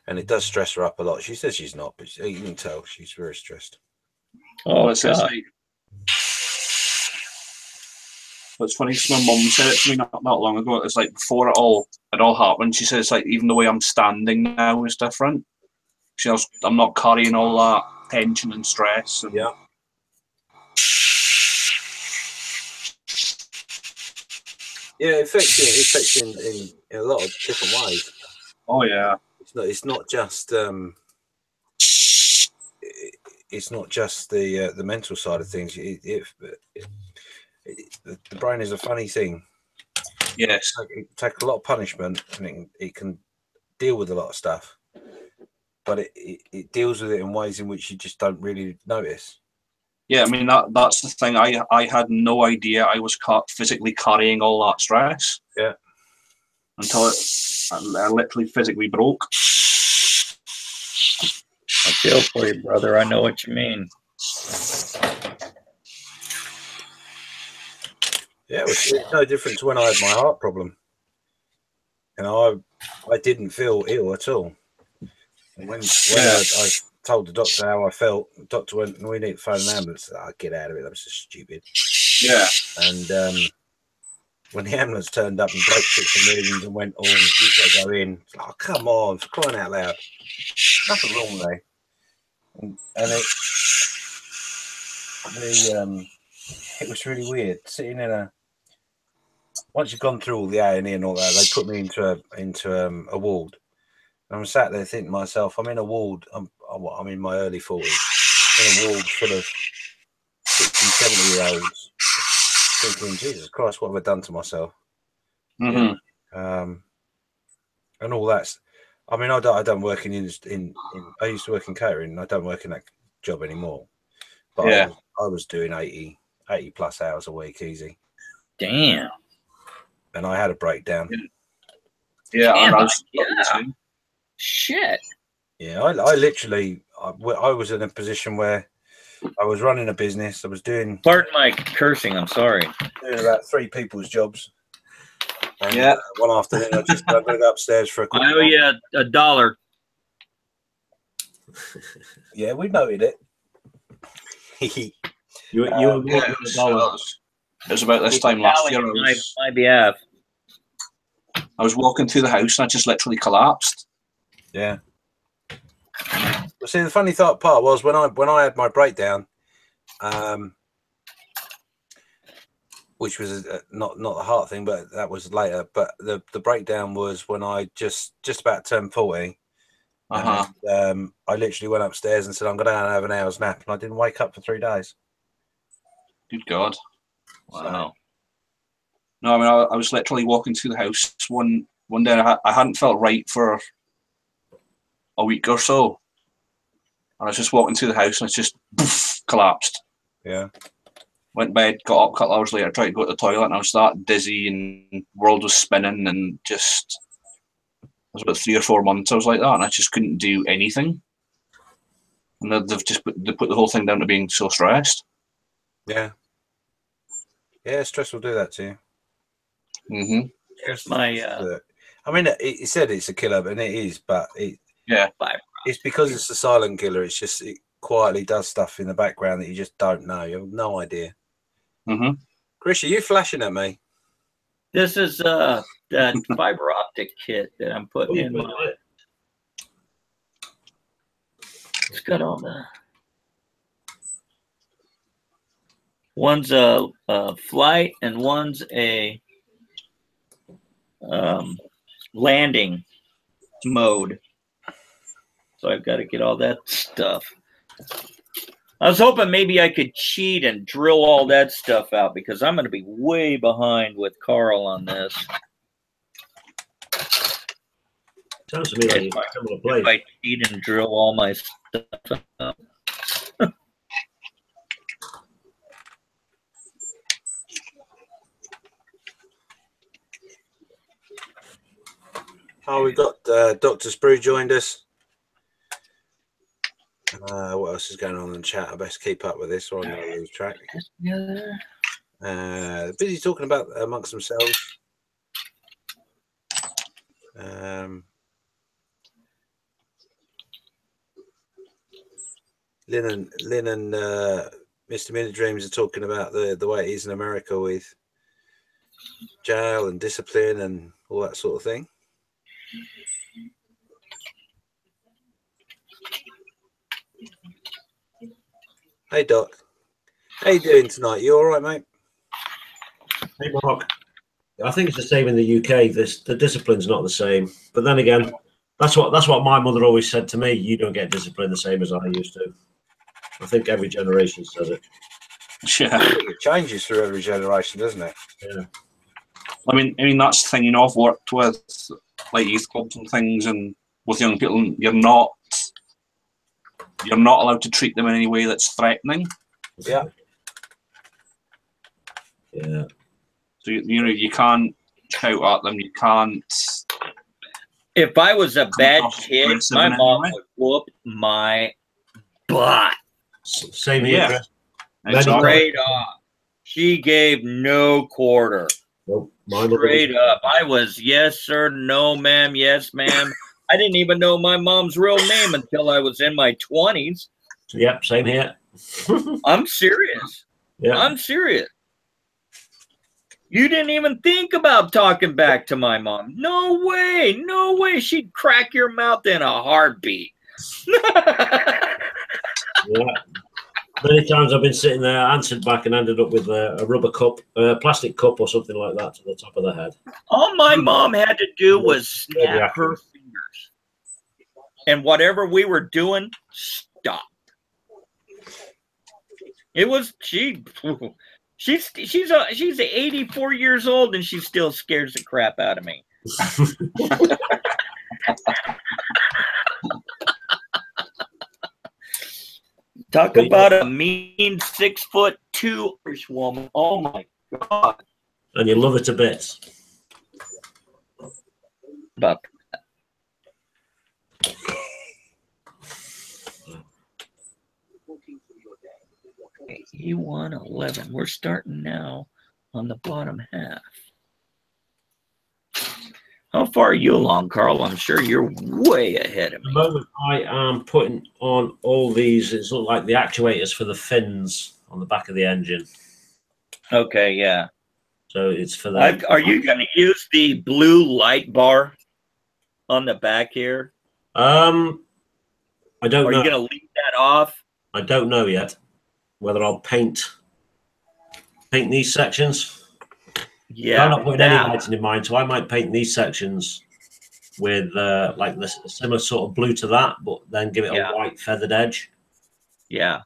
And it does stress her up a lot. She says she's not, but you can tell she's very stressed. Oh, it's like, it's funny because my mum said it to me not long ago. It's like before it all happened, she says like even the way I'm standing now is different. She goes, I'm not carrying all that tension and stress. And yeah. Yeah, it affects you. It affects you in a lot of different ways. Oh yeah. It's not just it's not just the mental side of things. The brain is a funny thing. Yes. It takes a lot of punishment, and it can deal with a lot of stuff, but it deals with it in ways in which you just don't really notice. Yeah, I mean that's the thing. I had no idea I was physically carrying all that stress. Yeah. Until I literally physically broke. I feel for you, brother. I know what you mean. Yeah, it's no different to when I had my heart problem. And I didn't feel ill at all. And when I told the doctor how I felt, the doctor went, "We need to phone an ambulance." I get out of it. That was just stupid. Yeah. And when the ambulance turned up and broke 6 millions and went, "Oh, you got to go in," it's like, "Oh, come on, for crying out loud. Nothing wrong there." And it was really weird sitting in once you've gone through all the A&E and all that, they put me into a ward. And I'm sat there thinking to myself, I'm in a ward. I'm in my early 40s, in a ward full of 60, 70-year-olds, thinking, Jesus Christ, what have I done to myself? Mm-hmm. And all that's. I mean, I don't work in I used to work in catering. I don't work in that job anymore. But yeah. I was doing 80 plus hours a week, easy. Damn. And I had a breakdown. Yeah, Damn, yeah. Shit. Yeah, I literally, I was in a position where I was running a business. I was doing. Pardon my cursing. I'm sorry. Doing about 3 people's jobs. And yeah. One afternoon, I'm going to go upstairs for a quick. I owe you $1. Yeah, we noted it. you were yeah, it was about this time last year. My behalf. I was walking through the house and I just literally collapsed. Yeah. Well, see, the funny part was when I had my breakdown, which was not the heart thing, but that was later. But the breakdown was when I just about turned 40. And, I literally went upstairs and said, "I'm going to have an hour's nap," and I didn't wake up for 3 days. Good God! Wow. No, I mean I was literally walking through the house one day. I hadn't felt right for a week or so, and I was just walking through the house and it just poof, collapsed. Yeah. Went to bed, got up a couple hours later, tried to go to the toilet, and I was that dizzy and the world was spinning, and just it was about 3 or 4 months I was like that, and I just couldn't do anything. And they've just put the whole thing down to being so stressed. Yeah. Yeah, stress will do that to you. Mm-hmm. Here's my. I mean, it said it's a killer, and it is, but it's because it's a silent killer. It's just it quietly does stuff in the background that you just don't know. You have no idea. Mm-hmm. Chris, are you flashing at me? This is that fiber optic kit that I'm putting in my. It's got all the. One's a flight and one's a landing mode. So I've got to get all that stuff. I was hoping maybe I could cheat and drill all that stuff out because I'm going to be way behind with Carl on this. Sounds to me like you're coming to play. If I cheat and drill all my stuff out. Oh, we've got Dr. Sprue joined us. What else is going on in the chat? I best keep up with this or I'm going to lose track. Busy talking about amongst themselves. Lynn and Mr. Minute Dreams are talking about the way it is in America with jail and discipline and all that sort of thing. Hey Doc, how you doing tonight? You all right, mate? Hey Mark, I think it's the same in the UK. The discipline's not the same, but then again, that's what my mother always said to me. You don't get discipline the same as I used to. I think every generation says it. Yeah, it changes through every generation, doesn't it? Yeah. I mean that's the thing. You know, I've worked with like youth clubs and things, and with young people, and you're not allowed to treat them in any way that's threatening. Yeah. Yeah. So you know you can't shout at them. You can't. If I was a bad kid, my mom would whoop my butt. Same here. Yeah. Straight off. She gave no quarter. Nope. Straight up. I was yes, sir, no, ma'am, yes, ma'am. I didn't even know my mom's real name until I was in my 20s. Yep, same here. I'm serious. Yeah. I'm serious. You didn't even think about talking back to my mom. No way. No way. She'd crack your mouth in a heartbeat. Yeah. Many times I've been sitting there, answered back, and ended up with a rubber cup, a plastic cup or something like that to the top of the head. All my mom had to do was snap her fingers. And whatever we were doing, stop. It was she's 84 years old and she still scares the crap out of me. Talk about a mean 6'2" woman. Oh my God. And you love it to bits. About that. E111. We're starting now on the bottom half. How far are you along, Carl? I'm sure you're way ahead of me. At the moment, I am putting on all these. It's sort of like the actuators for the fins on the back of the engine. Okay, yeah. So it's for that. Are you going to use the blue light bar on the back here? I don't know. Are you going to leave that off? I don't know yet whether I'll paint these sections. Yeah, I'm not putting any lighting in mind, so I might paint these sections with like this similar sort of blue to that, but then give it a white feathered edge. Yeah.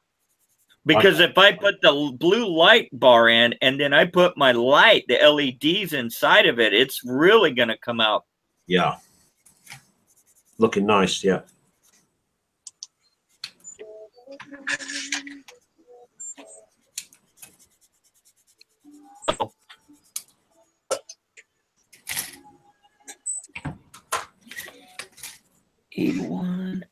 Because if I put the blue light bar in and then I put my light, the LEDs inside of it, it's really going to come out. Yeah. Looking nice, yeah. E111.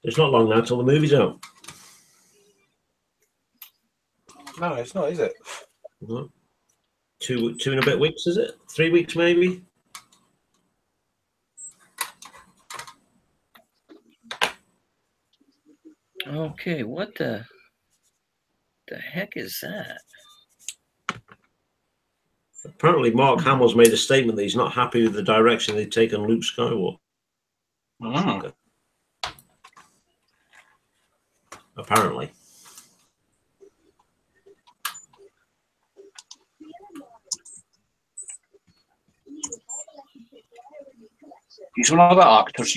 It's not long now till the movie's out. No, it's not, is it? No. Two and a bit weeks, is it? 3 weeks, maybe? Okay, what the heck is that? Apparently, Mark Hamill's made a statement that he's not happy with the direction they've taken Luke Skywalker. Mm. Apparently. He's one of the actors.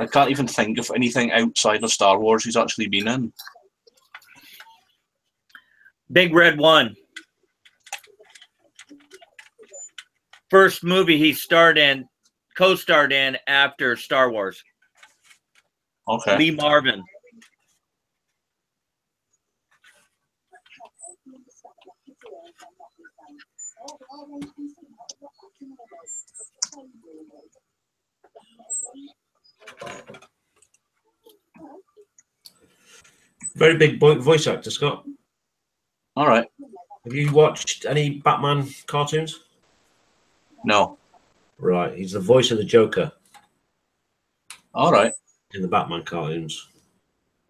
I can't even think of anything outside of Star Wars he's actually been in. Big Red 1. First movie he co-starred in after Star Wars. Okay. Lee Marvin. Very big voice actor, Scott. All right. Have you watched any Batman cartoons? No. Right, he's the voice of the Joker All right. in the Batman cartoons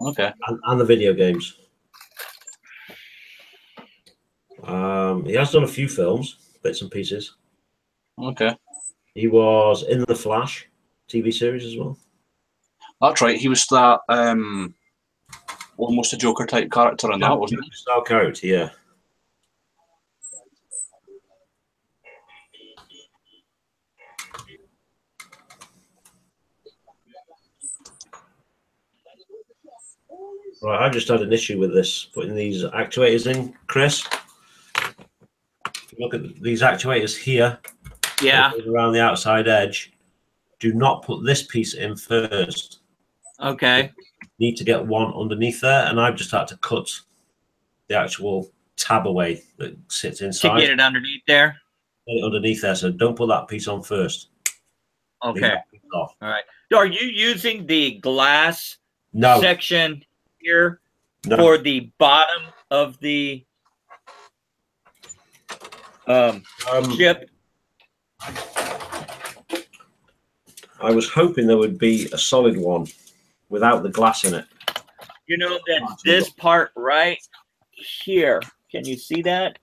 Okay. and the video games. He has done a few films, bits and pieces. Okay. He was in The Flash TV series as well. That's right. He was that almost a Joker type character in that, wasn't he? Style character, yeah. Right, I just had an issue with this, putting these actuators in, Chris. Look at these actuators here. Yeah. Around the outside edge. Do not put this piece in first. Okay. You need to get one underneath there, and I've just had to cut the actual tab away that sits inside. To get it underneath there? Get it underneath there, so don't put that piece on first. Okay. All right. Are you using the glass section here for the bottom of the chip? I was hoping there would be a solid one without the glass in it. You know that this part right here, can you see that?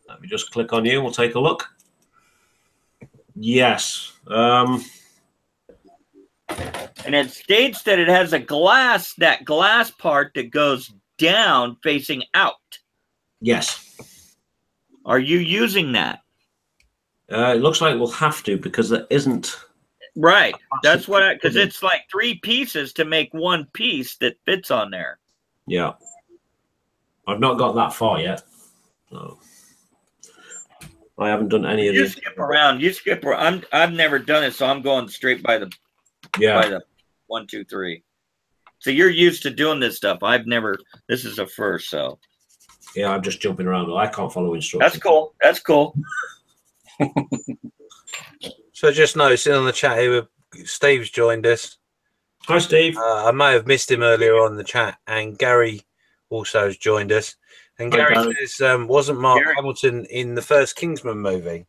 Let me just click on you. We'll take a look. Yes. And it states that it has that glass part that goes down facing out. Yes. Are you using that? It looks like we'll have to because there isn't. Right. That's what because it's like 3 pieces to make one piece that fits on there. Yeah. I've not got that far yet. No. I haven't done any of these. You skip around. I've never done it, so I'm going straight by the by the 1, 2, 3. So you're used to doing this stuff. I've never. This is a first, so. Yeah, I'm just jumping around. I can't follow instructions. That's cool. That's cool. So just noticing on the chat here, Steve's joined us. Hi, Steve. I may have missed him earlier on in the chat, and Gary also has joined us. And Gary says, wasn't Mark Hamilton in the first Kingsman movie?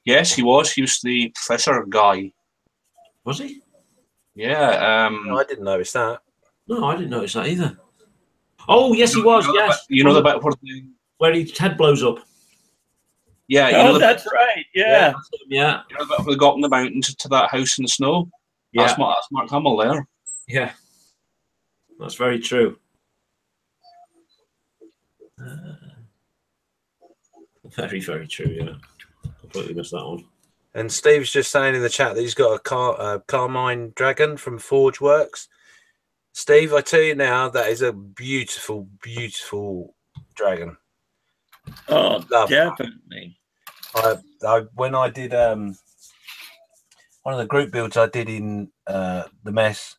Yes, he was. He was the professor guy. Was he? Yeah. No, I didn't notice that. No, I didn't notice that either. Oh, yes, he was. Yes. You know the bit where his head blows up. Yeah. You know that's right. Yeah. Yeah. You know the bit where they got up in the mountains to that house in the snow? Yeah. That's Mark Hamill there. Yeah. That's very true. Very, very true, yeah. Completely missed that one. And Steve's just saying in the chat that he's got a Carmine Dragon from Forge Works. Steve, I tell you now, that is a beautiful, beautiful dragon. Oh, definitely. When I did one of the group builds I did in the mess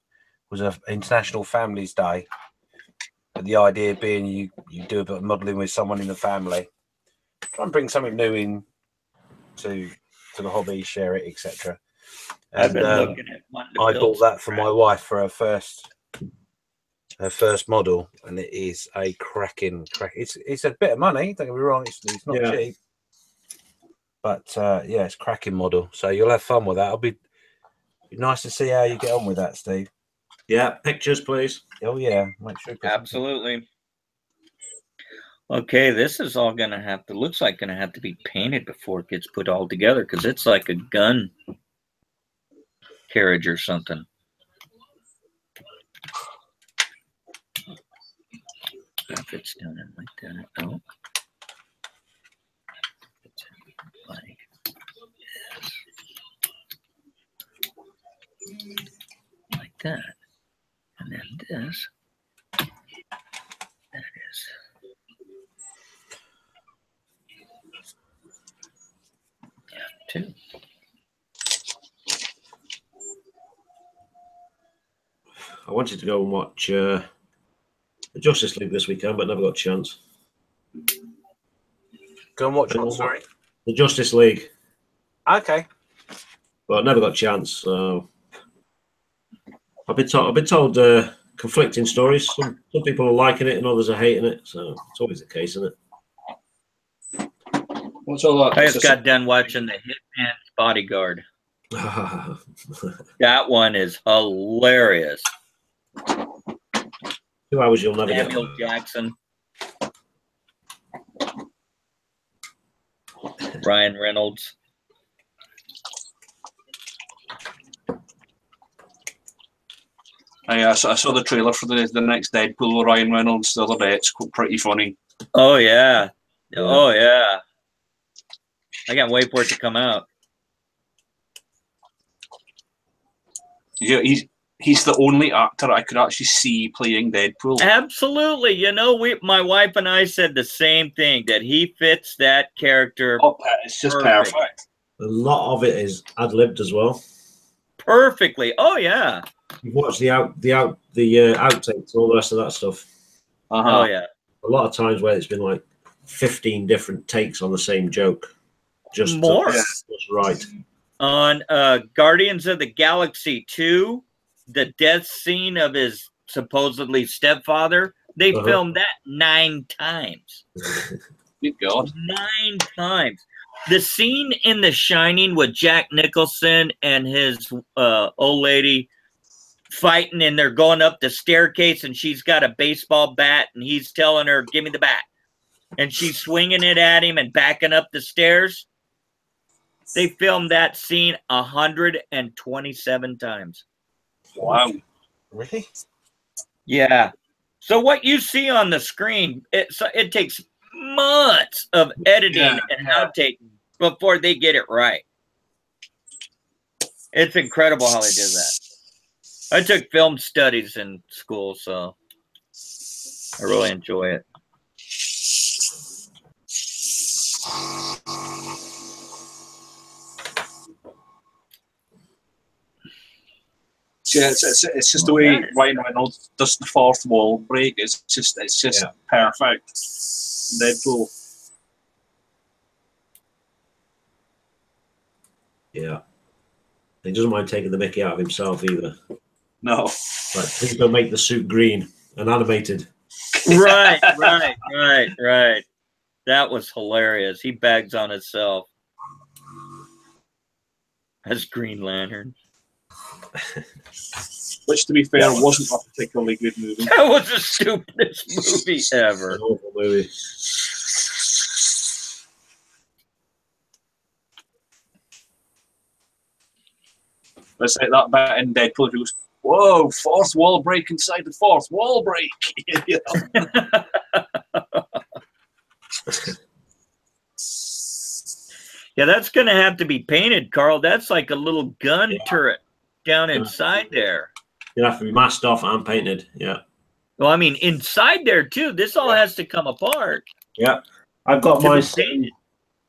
was a International Families Day. And the idea being you do a bit of modelling with someone in the family, try and bring something new in to the hobby, share it, etc. I've And been looking at one. I bought that for my wife for her first model, and it is a cracking. It's a bit of money. Don't get me wrong. It's not cheap, but yeah, it's cracking model. So you'll have fun with that. It'll be nice to see how you get on with that, Steve. Yeah, pictures, please. Oh yeah, make sure. Absolutely. Okay, this is all gonna have to. Looks like gonna have to be painted before it gets put all together because it's like a gun carriage or something. If it's done it like that, oh, it's like this, like that, and then this. That is. Two. I wanted to go and watch the Justice League this weekend, but never got a chance. Go and watch what? Sorry, the Justice League. Okay, But I never got a chance. So I've been told conflicting stories. Some people are liking it and others are hating it. So it's always the case, isn't it? What's all that? I just got done watching the Hitman's Bodyguard. That one is hilarious. 2 hours you'll never get. Samuel Jackson, Ryan Reynolds. I saw the trailer for the next Deadpool with Ryan Reynolds the other day. It's pretty funny. Oh yeah. Oh yeah. I can't wait for it to come out. Yeah, he's the only actor I could actually see playing Deadpool. Absolutely. You know, my wife and I said the same thing, that he fits that character. Oh, it's just perfect. A lot of it is ad-libbed as well. Perfectly. Oh yeah. You've watched the outtakes and all the rest of that stuff. Oh yeah. A lot of times where it's been like 15 different takes on the same joke. Just more. Just right. On Guardians of the Galaxy 2, the death scene of his supposedly stepfather, they filmed that 9 times. Good God. 9 times. The scene in The Shining with Jack Nicholson and his old lady fighting, and they're going up the staircase, and she's got a baseball bat, and he's telling her, "Give me the bat." And she's swinging it at him and backing up the stairs. They filmed that scene 127 times. Wow. Really? Yeah. So what you see on the screen, it takes months of editing and outtaking before they get it right. It's incredible how they did that. I took film studies in school, so I really enjoy it. Yeah, it's just the way Ryan Reynolds does the fourth wall break. It's just perfect. Deadpool. Yeah. He doesn't mind taking the mickey out of himself either. No. Like, please don't make the suit green and animated. Right. That was hilarious. He bags on himself as Green Lantern. Which, to be fair, wasn't a particularly good movie. That was the stupidest movie ever. An awful movie. Let's say that bit in Deadpool goes, "Whoa, fourth wall break inside the fourth wall break." You know? Yeah, that's going to have to be painted, Carl. That's like a little gun turret down inside there. You'll have to be masked off and painted. Yeah. Well, I mean, inside there, too. This all has to come apart. Yeah. I've got my scene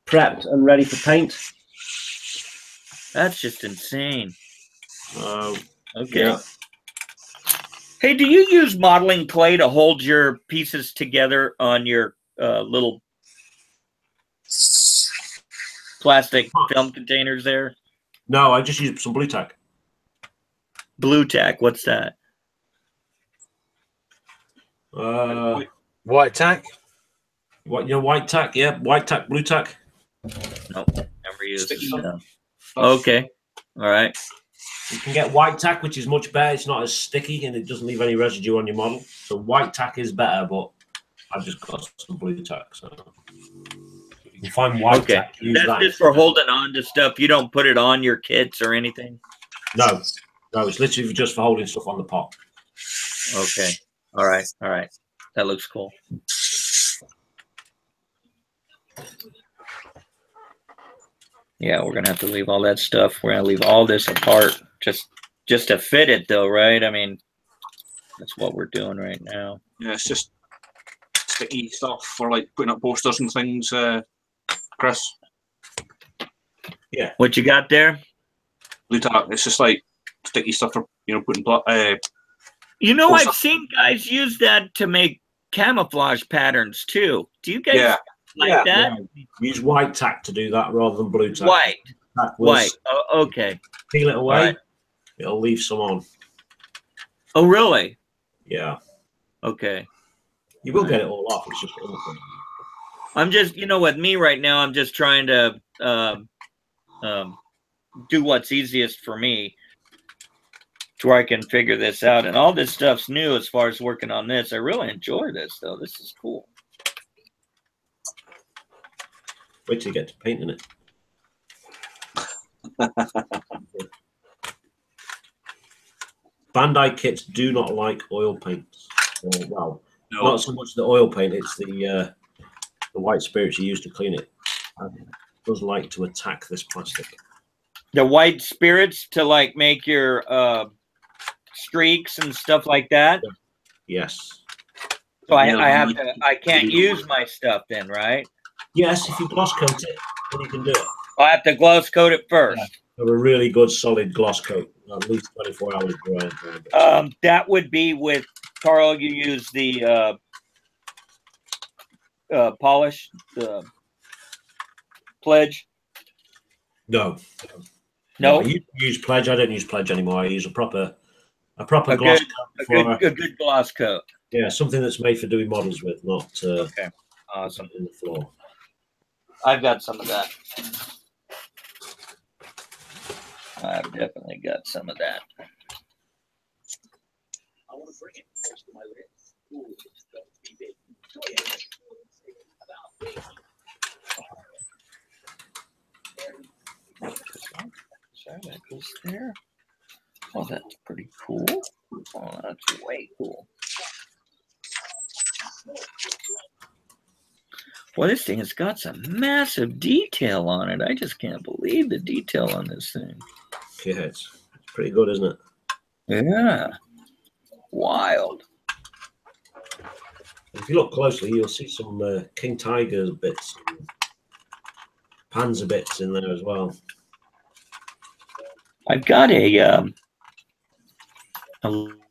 prepped and ready for paint. That's just insane. Okay. Yeah. Hey, do you use modeling clay to hold your pieces together on your little plastic film containers there? No, I just used some blue tack. Blue tack. What's that? White tack. What, white tack? Yeah, white tack, blue tack. Nope, never used Sticky it. stuff. Okay, all right. You can get white tack, which is much better. It's not as sticky and it doesn't leave any residue on your model. So white tack is better, but I've just got some blue tack. So you can find white tack. Use That's that just for holding on to stuff. You don't put it on your kits or anything. No, it's literally just for holding stuff on the pot. Okay, all right. That looks cool. Yeah, we're gonna have to leave all that stuff. We're gonna leave all this apart just to fit it, though, right? I mean, that's what we're doing right now. Yeah, it's just sticky stuff for like putting up posters and things, Chris. Yeah. What you got there? Blue tack. It's just like sticky stuff for putting. You know, posters. I've seen guys use that to make camouflage patterns too. Do you guys like that? Yeah. Use white tack to do that rather than blue tack. White. Oh, okay. Peel it away. Right. It'll leave some on. Oh, really? Yeah. Okay. You will get it all off. It's just I'm just, with me right now, I'm just trying to do what's easiest for me to where I can figure this out. And all this stuff's new as far as working on this. I really enjoy this, though. This is cool. Wait till you get to painting it. Bandai kits do not like oil paints. Well, No. not so much the oil paint, it's the white spirits you use to clean it. It does like to attack this plastic. The white spirits to like make your streaks and stuff like that. Yes. So I can't use my stuff then, right? Yes, if you gloss coat it, then you can do it. I have to gloss coat it first. Have a really good solid gloss coat, at least 24 hours dry. That would be with Carl. You use the polish, the Pledge. No. You use Pledge. I don't use Pledge anymore. I use a proper gloss coat. A good gloss coat. Yeah, something that's made for doing models with, not okay. Awesome. in the floor. I've got some of that. I've definitely got some of that. I want to bring it close to my lips. Ooh, don't be big. Sorry, that goes there. Oh, that's pretty cool. Oh, that's way cool. Well, this thing has got some massive detail on it. I just can't believe the detail on this thing. Yeah, it's pretty good, isn't it? Yeah. Wild. If you look closely, you'll see some King Tiger bits, Panzer bits in there as well. I've got a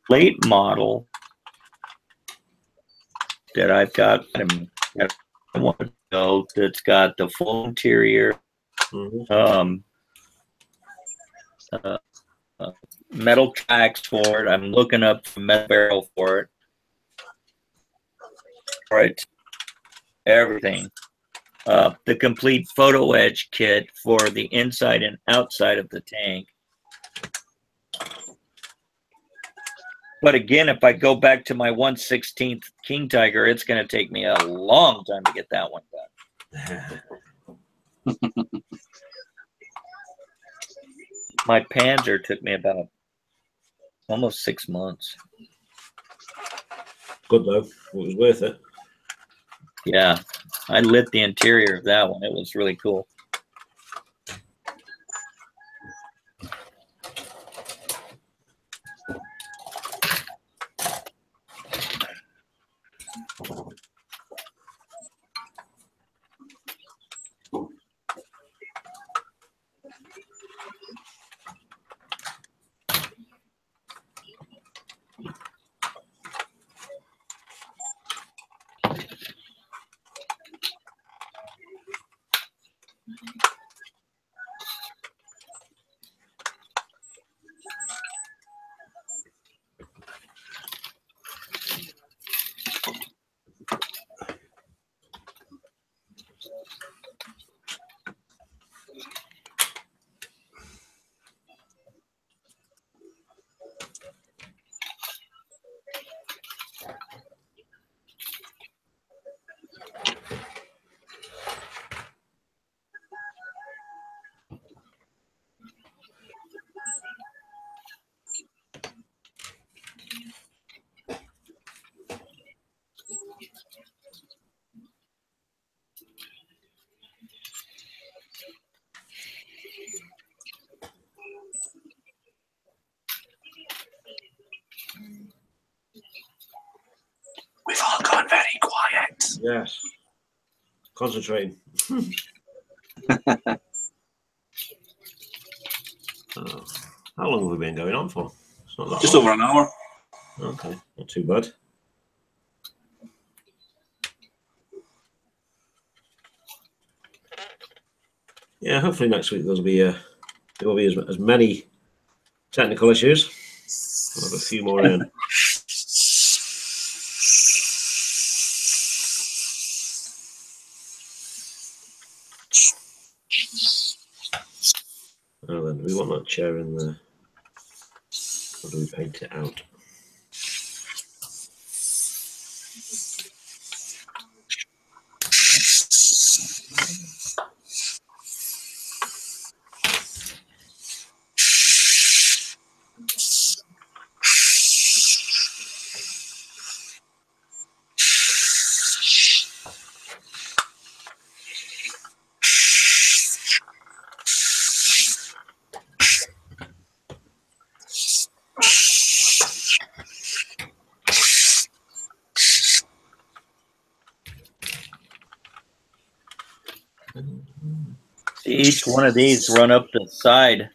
late model that I've got. I want to go that's got the full interior, metal tracks for it. I'm looking up the metal barrel for it. All right, everything. The complete photo edge kit for the inside and outside of the tank. But again, if I go back to my 1/16 King Tiger, it's going to take me a long time to get that one done. My Panzer took me about almost 6 months. Good though. It was worth it. Yeah, I lit the interior of that one. It was really cool. Yes. Concentrating. Oh, how long have we been going on for? It's not that Just long. over an hour. Okay, not too bad. Yeah, hopefully next week there will be as many technical issues. I'll have a few more in. Oh, then, do we want that chair in there? Or do we paint it out? Each one of these run up the side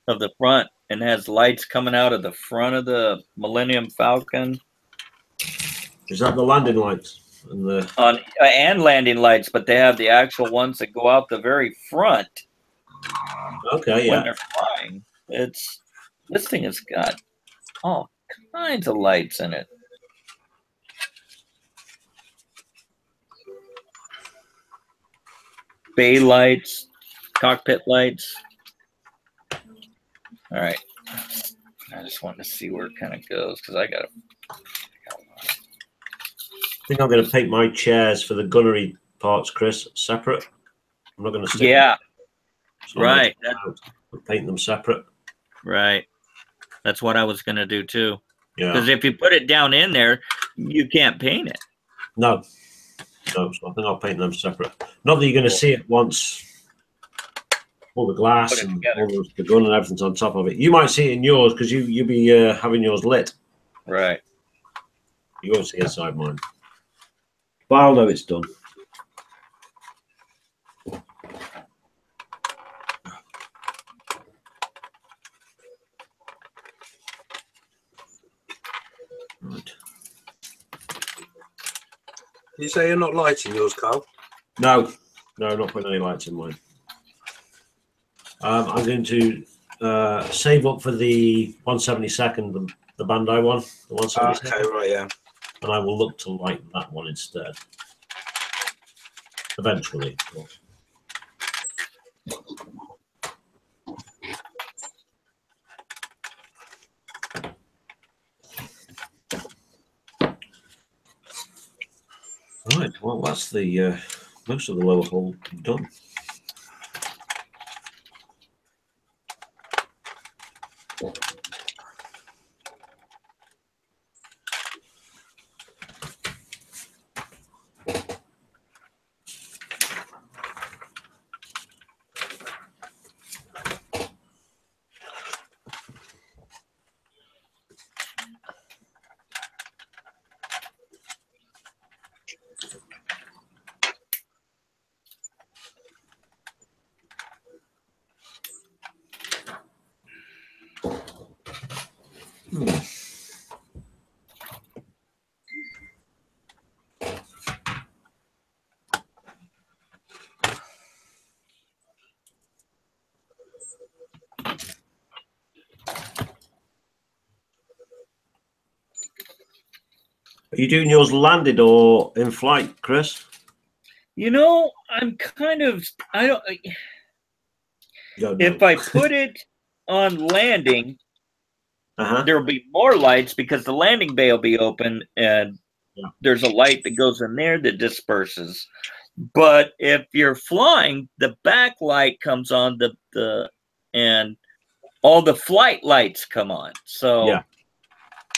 of the front and has lights coming out of the front of the Millennium Falcon. Is that the landing lights? And landing lights, but they have the actual ones that go out the very front. Okay, When yeah. they're flying. This thing has got all kinds of lights in it. Bay lights, cockpit lights. All right. I just wanted to see where it kind of goes because I got to. I think I'm going to paint my chairs for the gunnery parts, Chris, separate. I'm not going to stick Yeah. them. So Right. I'll paint them separate. Right. That's what I was going to do too. Yeah. Because if you put it down in there, you can't paint it. No. No, so I think I'll paint them separate. Not that you're going to see it once all the glass and all the gun and everything's on top of it. You might see it in yours because you'll be having yours lit. Right. You won't see inside mine. But I'll know it's done. Right. You say you're not lighting yours, Carl? No, not putting any lights in mine. I'm going to save up for the 172nd, the Bandai one, the 172nd. Okay, right, yeah. And I will look to light that one instead. Eventually, of course. Right, well, that's the most of the lower hull done. Are you doing yours landed or in flight, Chris? You know, I'm kind of, I don't know. If I put it on landing, there'll be more lights because the landing bay will be open and there's a light that goes in there that disperses. But if you're flying, the back light comes on and all the flight lights come on. So,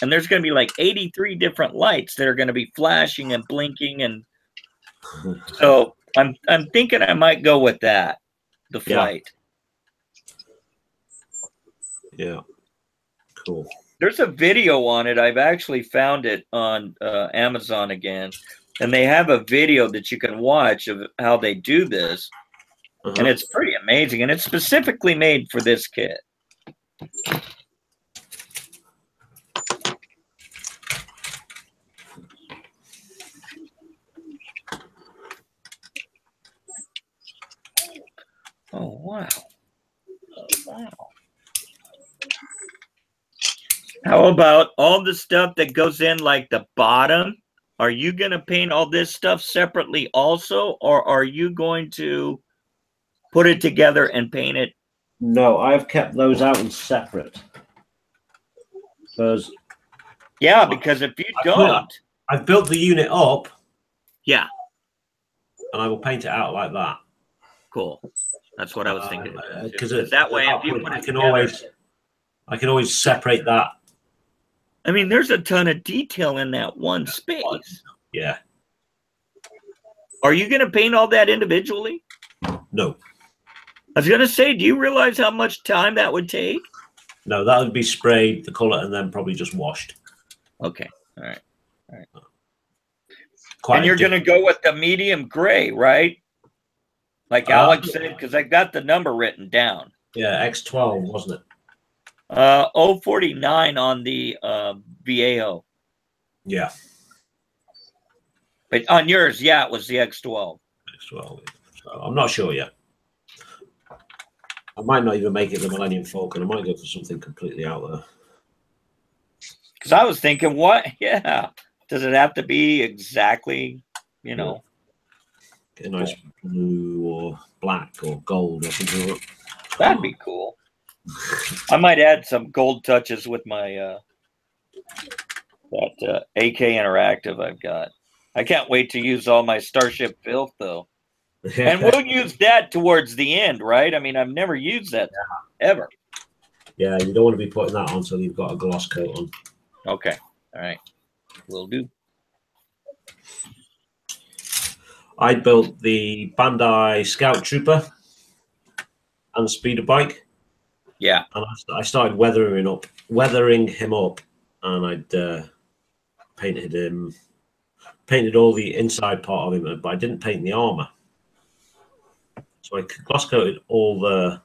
and there's going to be like 83 different lights that are going to be flashing and blinking. And so I'm thinking I might go with that, the flight. Yeah. Cool. There's a video on it. I've actually found it on Amazon again and they have a video that you can watch of how they do this, and it's pretty amazing, and it's specifically made for this kit. Oh, wow. Oh, wow. How about all the stuff that goes in like the bottom? Are you going to paint all this stuff separately also, or are you going to put it together and paint it? No, I've kept those out and separate. Because because if you don't, I've built the unit up. Yeah. And I will paint it out like that. Cool. That's what I was thinking. Because that way, if you put I can always separate that. I mean, there's a ton of detail in that one space. Yeah. Are you going to paint all that individually? No. I was going to say, do you realize how much time that would take? No, that would be sprayed, the color, and then probably just washed. Okay. All right. All right. And you're going to go with the medium gray, right? Like Alex said, because I got the number written down. Yeah, X12, wasn't it? 049 on the VAO. Yeah. But on yours, yeah, it was the X12. X12. So I'm not sure yet. I might not even make it the Millennium Falcon. I might go for something completely out there. Because I was thinking, what? Yeah. Does it have to be exactly, you know? Get a nice blue or black or gold or something like that. That'd be cool. I might add some gold touches with my that AK Interactive I've got. I can't wait to use all my Starship filth, though. And we'll use that towards the end, right? I mean, I've never used that ever. Yeah, you don't want to be putting that on until you've got a gloss coat on. Okay. All right. Will do. I built the Bandai Scout Trooper and the speeder bike. Yeah. And I started weathering him up, and I'd painted all the inside part of him, but I didn't paint the armor. So I gloss coated all the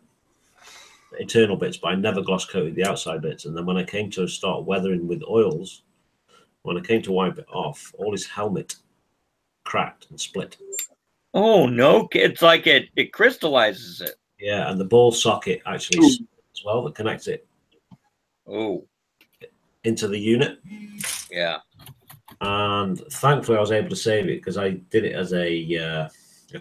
internal bits, but I never gloss coated the outside bits. And then when I came to start weathering with oils, when I came to wipe it off, all his helmet cracked and split. Oh no! It's like it crystallizes it. Yeah, and the ball socket actually split as well that connects it. Oh. Into the unit. Yeah. And thankfully, I was able to save it because I did it as a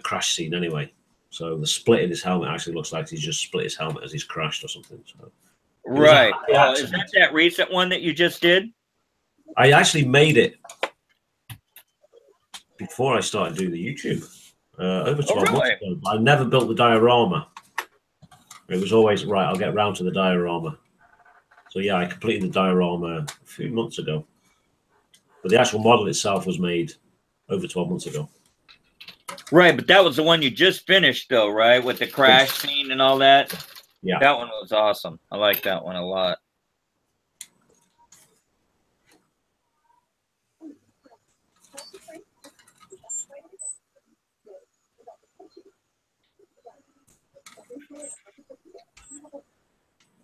crash scene anyway. So the split in his helmet actually looks like he's just split his helmet as he's crashed or something. So right. Oh, is that recent one that you just did? I actually made it before I started doing the YouTube. Over 12 months ago. I never built the diorama. It was always, right, I'll get round to the diorama. So yeah, I completed the diorama a few months ago. But the actual model itself was made over 12 months ago. Right, but that was the one you just finished, though, right? With the crash scene and all that? Yeah. That one was awesome. I like that one a lot.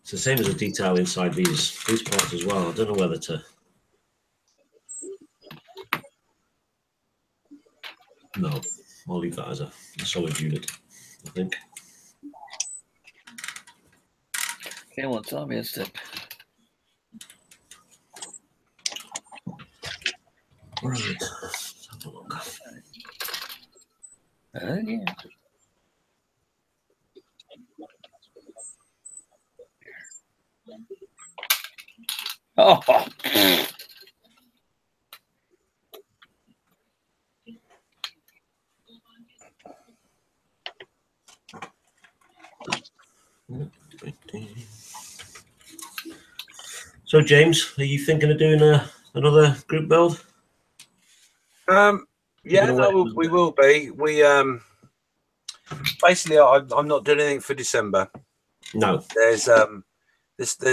It's the same as the detail inside these parts as well. I don't know whether to... No, I'll leave that as a solid unit, I think. Okay, well, it's obvious that... Right, let's have a look. Yeah. Oh. So, James, are you thinking of doing another group build? Yeah, no, we will be. We basically, I'm not doing anything for December. No. There's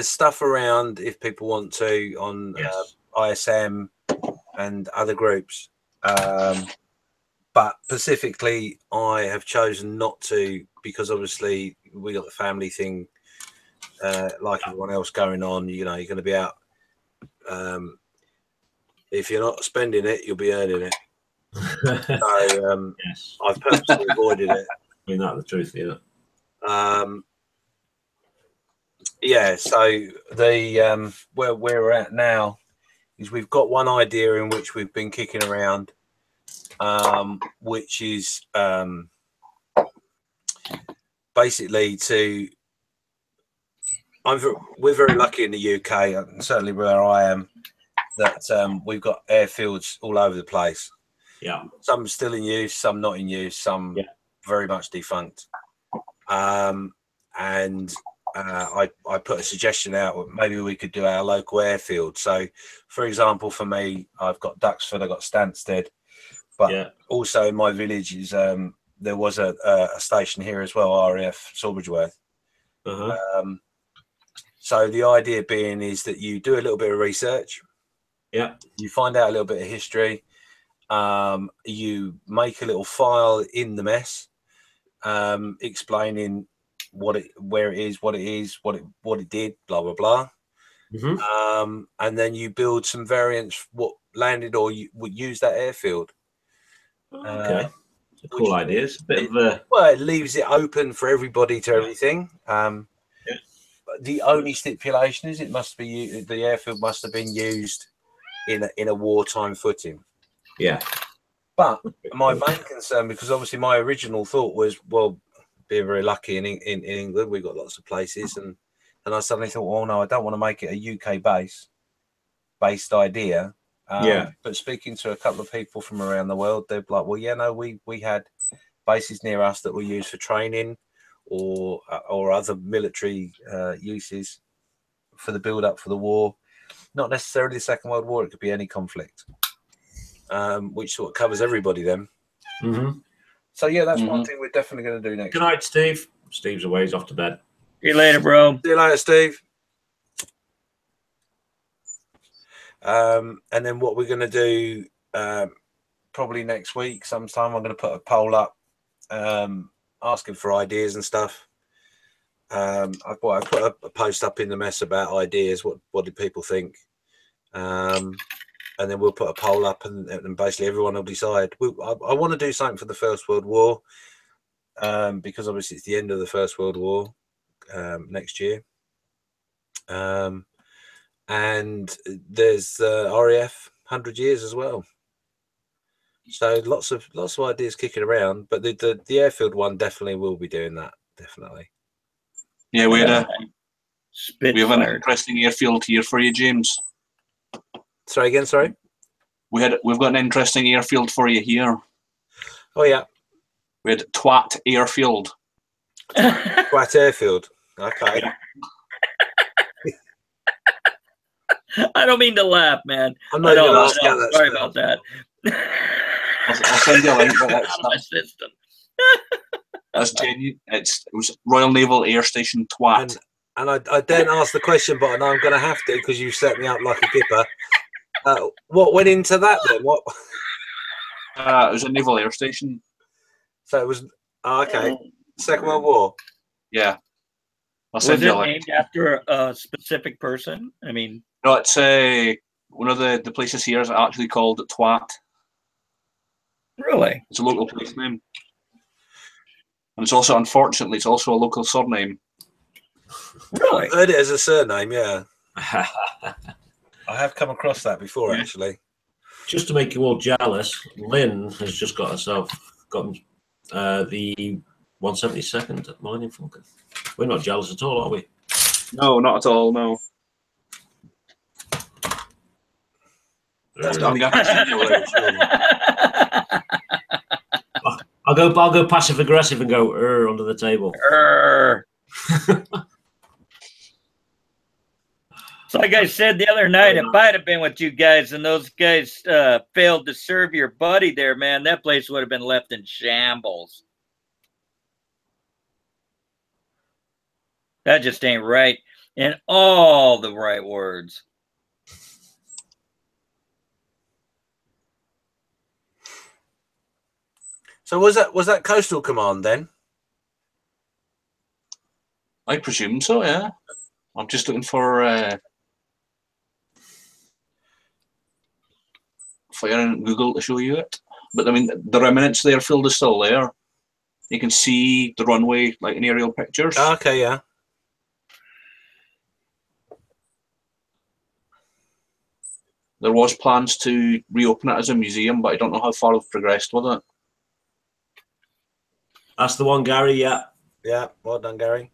stuff around if people want to on yes. ISM and other groups. But specifically, I have chosen not to because obviously we got the family thing, like everyone else going on. You know, you're going to be out. If you're not spending it, you'll be earning it. So Yes. I've purposely avoided it. I mean, that's the truth, yeah. Yeah. So the where we're at now is we've got one idea in which we've been kicking around, which is basically to. We're very lucky in the UK, and certainly where I am, that we've got airfields all over the place. Yeah. Some still in use, some not in use, some very much defunct. And I put a suggestion out. Maybe we could do our local airfield. So, for example, for me, I've got Duxford, I've got Stansted, but also in my village is there was a station here as well, RAF Sawbridgeworth. So the idea being is that you do a little bit of research. Yeah. You find out a little bit of history. You make a little file in the mess, explaining where it is, what it did, blah blah blah. And then you build some variants what landed or you would use that airfield. Okay. Cool ideas. Bit of a... Well, it leaves it open for everybody to everything. The only stipulation is it must be the airfield must have been used in a wartime footing. Yeah. But my main concern, because obviously my original thought was, well, being very lucky in England, we've got lots of places, and I suddenly thought, well, no, I don't want to make it a UK based idea. But speaking to a couple of people from around the world, they're like, well, yeah, no, we had bases near us that were used for training or other military uses for the build up for the war. Not necessarily the Second World War. It could be any conflict, which sort of covers everybody then. So yeah, that's one thing we're definitely going to do next. Good night, Steve. Steve's away. He's off to bed. See you later, bro. See you later, Steve. And then what we're going to do probably next week sometime, I'm going to put a poll up asking for ideas and stuff. I put a post up in the mess about ideas. What do people think? And then we'll put a poll up, and basically everyone will decide. I want to do something for the First World War, because obviously it's the end of the First World War next year. And there's RAF 100 years as well. So lots of ideas kicking around, but the airfield one definitely will be doing that. Definitely. Yeah, we have an interesting airfield here for you, James. Sorry again, sorry. We've got an interesting airfield for you here. Oh yeah. We had Twat Airfield. Twat Airfield. Okay. I don't mean to laugh, man. I'm not going to ask how that's sorry about that. I'll send you a link. Out of my system. That's genuine. It was Royal Naval Air Station Twat. And I daren't ask the question, but I know I'm going to have to because you set me up like a dipper. What went into that then? What? It was a naval air station. So it was okay. Second World War. Yeah. Was it named after a specific person? I mean, no, it's one of the places here is actually called Twat. Really? It's a local place name, and it's also, unfortunately, it's also a local surname. Really? I've heard it as a surname, yeah. I have come across that before, actually. Just to make you all jealous, Lynn has just gotten the 172nd at Mining Falcon. We're not jealous at all, are we? No, not at all. No. I'll go passive aggressive and go under the table. So like I said the other night, if I'd have been with you guys and those guys failed to serve your buddy there, man, that place would have been left in shambles. That just ain't right in all the right words. So was that Coastal Command then? I presume so, yeah. I'm just looking for fire in Google to show you it. But I mean, the remnants of the airfield is still there. You can see the runway like in aerial pictures. Oh, okay, yeah. There was plans to reopen it as a museum, but I don't know how far they've progressed with it. That's the one, Gary. Yeah. Yeah, well done, Gary.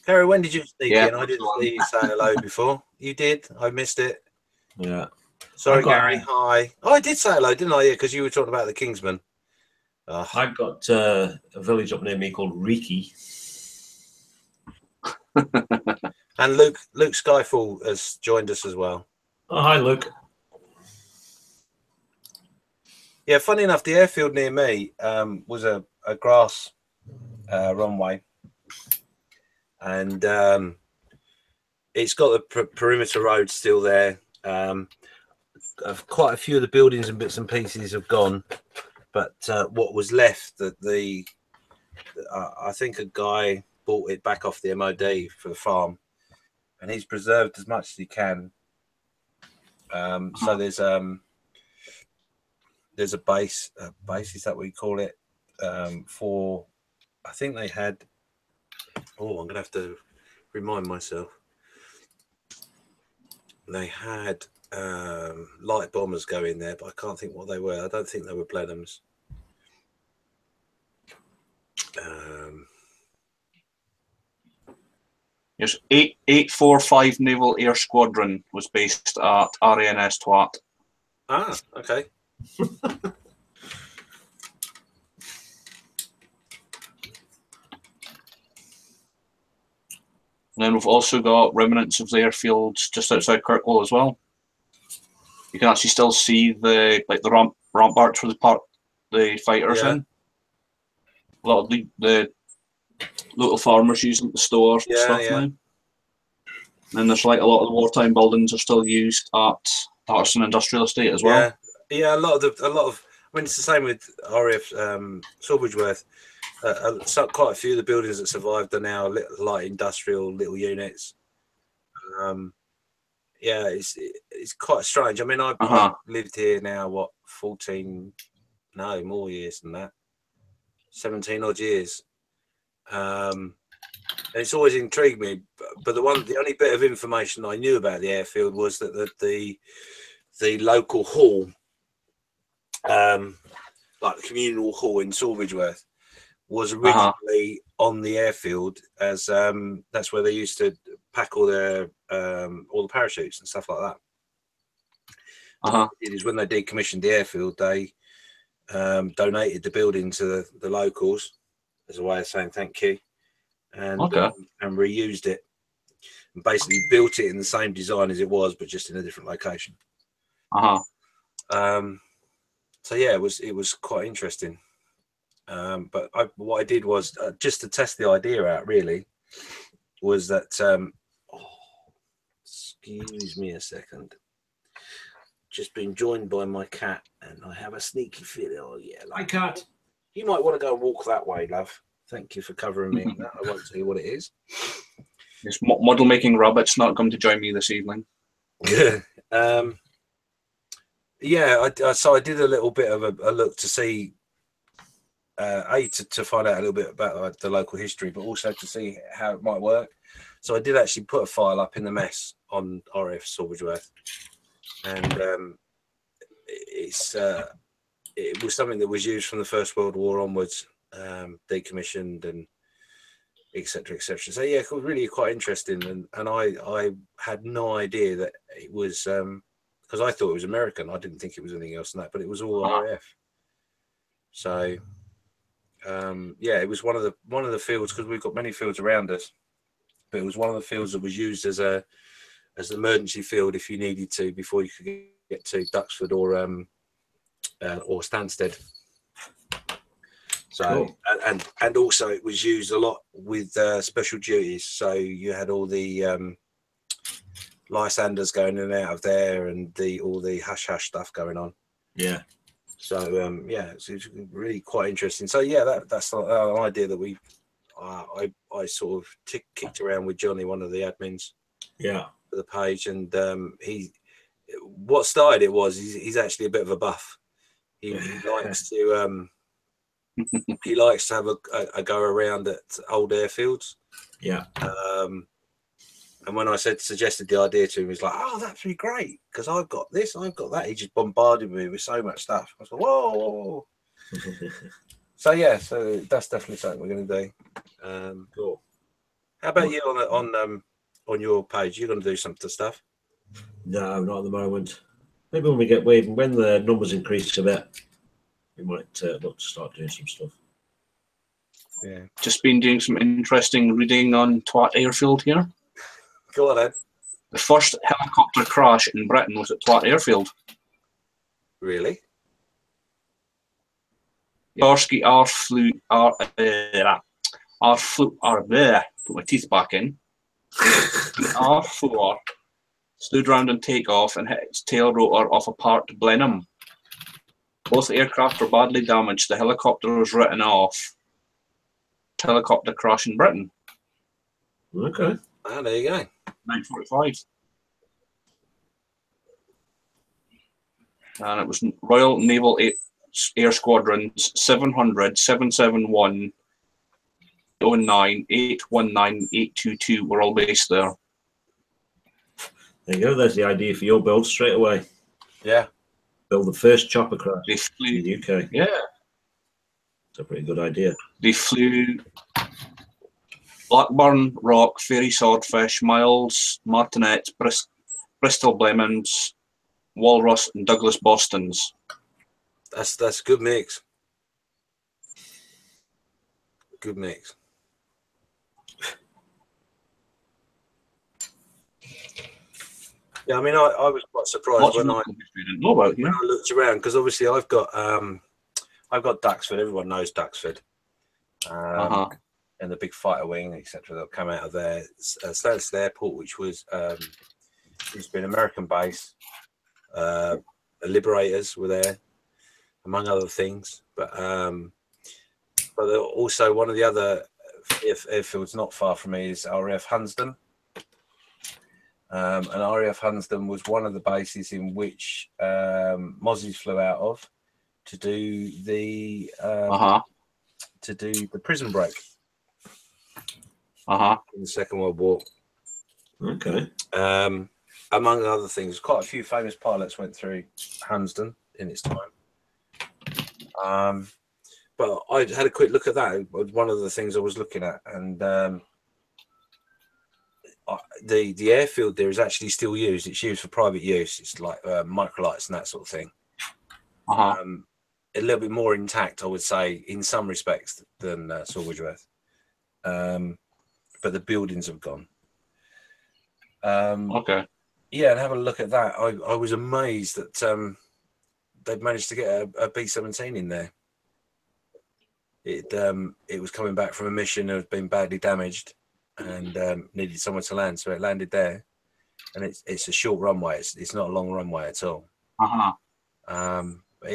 Gary, when did you sneak in? I didn't see you say hello before. You did. I missed it. Yeah. Sorry, Gary. Hi. Oh, I did say hello, didn't I? Yeah, because you were talking about the Kingsman. I've got a village up near me called Riki. And Luke Skyfall has joined us as well. Oh, hi, Luke. Yeah, funny enough, the airfield near me was a grass runway, and it's got the perimeter road still there. Quite a few of the buildings and bits and pieces have gone, but what was left, I think a guy bought it back off the MOD for the farm, and he's preserved as much as he can. So there's a base, is that what you call it? For, I think they had. Oh, I'm gonna have to remind myself. They had light bombers go in there, but I can't think what they were. I don't think they were Blenheims. Yes, 845 Naval Air Squadron was based at RANS Twat. Ah, okay. And then we've also got remnants of the airfields just outside Kirkwall as well. You can actually still see the ramparts where the fighters in. A lot of the local farmers using the store stuff now. And then there's like a lot of the wartime buildings are still used at Hartson Industrial Estate as well. Yeah, a lot of. I mean, it's the same with RAF Sawbridgeworth. Quite a few of the buildings that survived are now light industrial little units. Yeah, it's quite strange. I mean, I've lived here now, 14, no, more years than that, 17 odd years. And it's always intrigued me. But the only bit of information I knew about the airfield was that the local hall, like the communal hall in Sawbridgeworth, was originally on the airfield as that's where they used to pack all the parachutes and stuff like that. What they did is when they decommissioned the airfield, they donated the building to the locals as a way of saying thank you, and reused it, and basically built it in the same design as it was, but just in a different location. So yeah, it was quite interesting. But what I did was just to test the idea out. Really, was that excuse me a second. Just been joined by my cat, and I have a sneaky feeling. Oh yeah, my cat. You might want to go and walk that way, love. Thank you for covering me. I won't tell you what it is. This model making rabbit's not come to join me this evening. Yeah. So I did a little bit of a look to see, to find out a little bit about the local history, but also to see how it might work. So I did actually put a file up in the mess on RAF Sawbridgeworth, and it was something that was used from the First World War onwards, decommissioned and etc. etc. So yeah, it was really quite interesting, and I had no idea that it was because I thought it was American. I didn't think it was anything else than that, but it was all RAF. So yeah, it was one of the fields, because we've got many fields around us, but it was one of the fields that was used as an emergency field if you needed to, before you could get to Duxford or Stansted. So cool. and also it was used a lot with special duties. So you had all the Lysanders going in and out of there, and all the hush hush stuff going on. Yeah. So yeah, it's really quite interesting. So yeah, that's the idea that I sort of kicked around with Johnny, one of the admins, Yeah, for the page, and what started it was he's actually a bit of a buff. He likes to he likes to have a go around at old airfields. Yeah. And when I suggested the idea to him, he's like, "Oh, that'd be great because I've got this, I've got that." He just bombarded me with so much stuff. I was like, "Whoa!" So yeah, so that's definitely something we're going to do. Cool. How about you on your page? You're going to do some stuff? No, not at the moment. Maybe when the numbers increase a bit, we might look to start doing some stuff. Yeah. Just been doing some interesting reading on Twat Airfield here. Go on, then. The first helicopter crash in Britain was at Twat Airfield. Really? Yarsky put my teeth back in. R4 slewed round on takeoff and hit its tail rotor off a parked Blenheim. Both aircraft were badly damaged. The helicopter was written off. Helicopter crash in Britain. Okay. Ah, there you go. 9:45. And it was Royal Naval Air Squadrons 700, 771, 09, 819, 822 were all based there. There you go. There's the idea for your build straight away. Yeah. Build the first chopper crash They flew. in the UK. Yeah. It's a pretty good idea. They flew Blackburn, Rock, Fairy Swordfish, Miles, Martinet, Bristol Blenheims, Walrus, and Douglas Bostons. That's a good mix. Good mix. Yeah, I mean, I was quite surprised when I didn't know about, when I looked around, because obviously I've got Duxford. Everyone knows Duxford. And the big fighter wing, etc., that come out of there. Stansted Airport, which was used to be an American base. The Liberators were there, among other things. But also one of the other airfields not far from me is RAF Hunsdon. And RAF Hunsdon was one of the bases in which Mozzies flew out of to do the prison break. In the Second World War. Okay. Among other things, quite a few famous pilots went through Hunsdon in its time. But I had a quick look at that. It was one of the things I was looking at, and the airfield there is actually still used. It's used for private use. It's like microlights and that sort of thing. A little bit more intact, I would say, in some respects than Sawbridgeworth. But the buildings have gone. Okay. Yeah, and have a look at that. I was amazed that they'd managed to get a B-17 in there. It was coming back from a mission that had been badly damaged and needed somewhere to land, so it landed there. And it's a short runway. It's not a long runway at all. But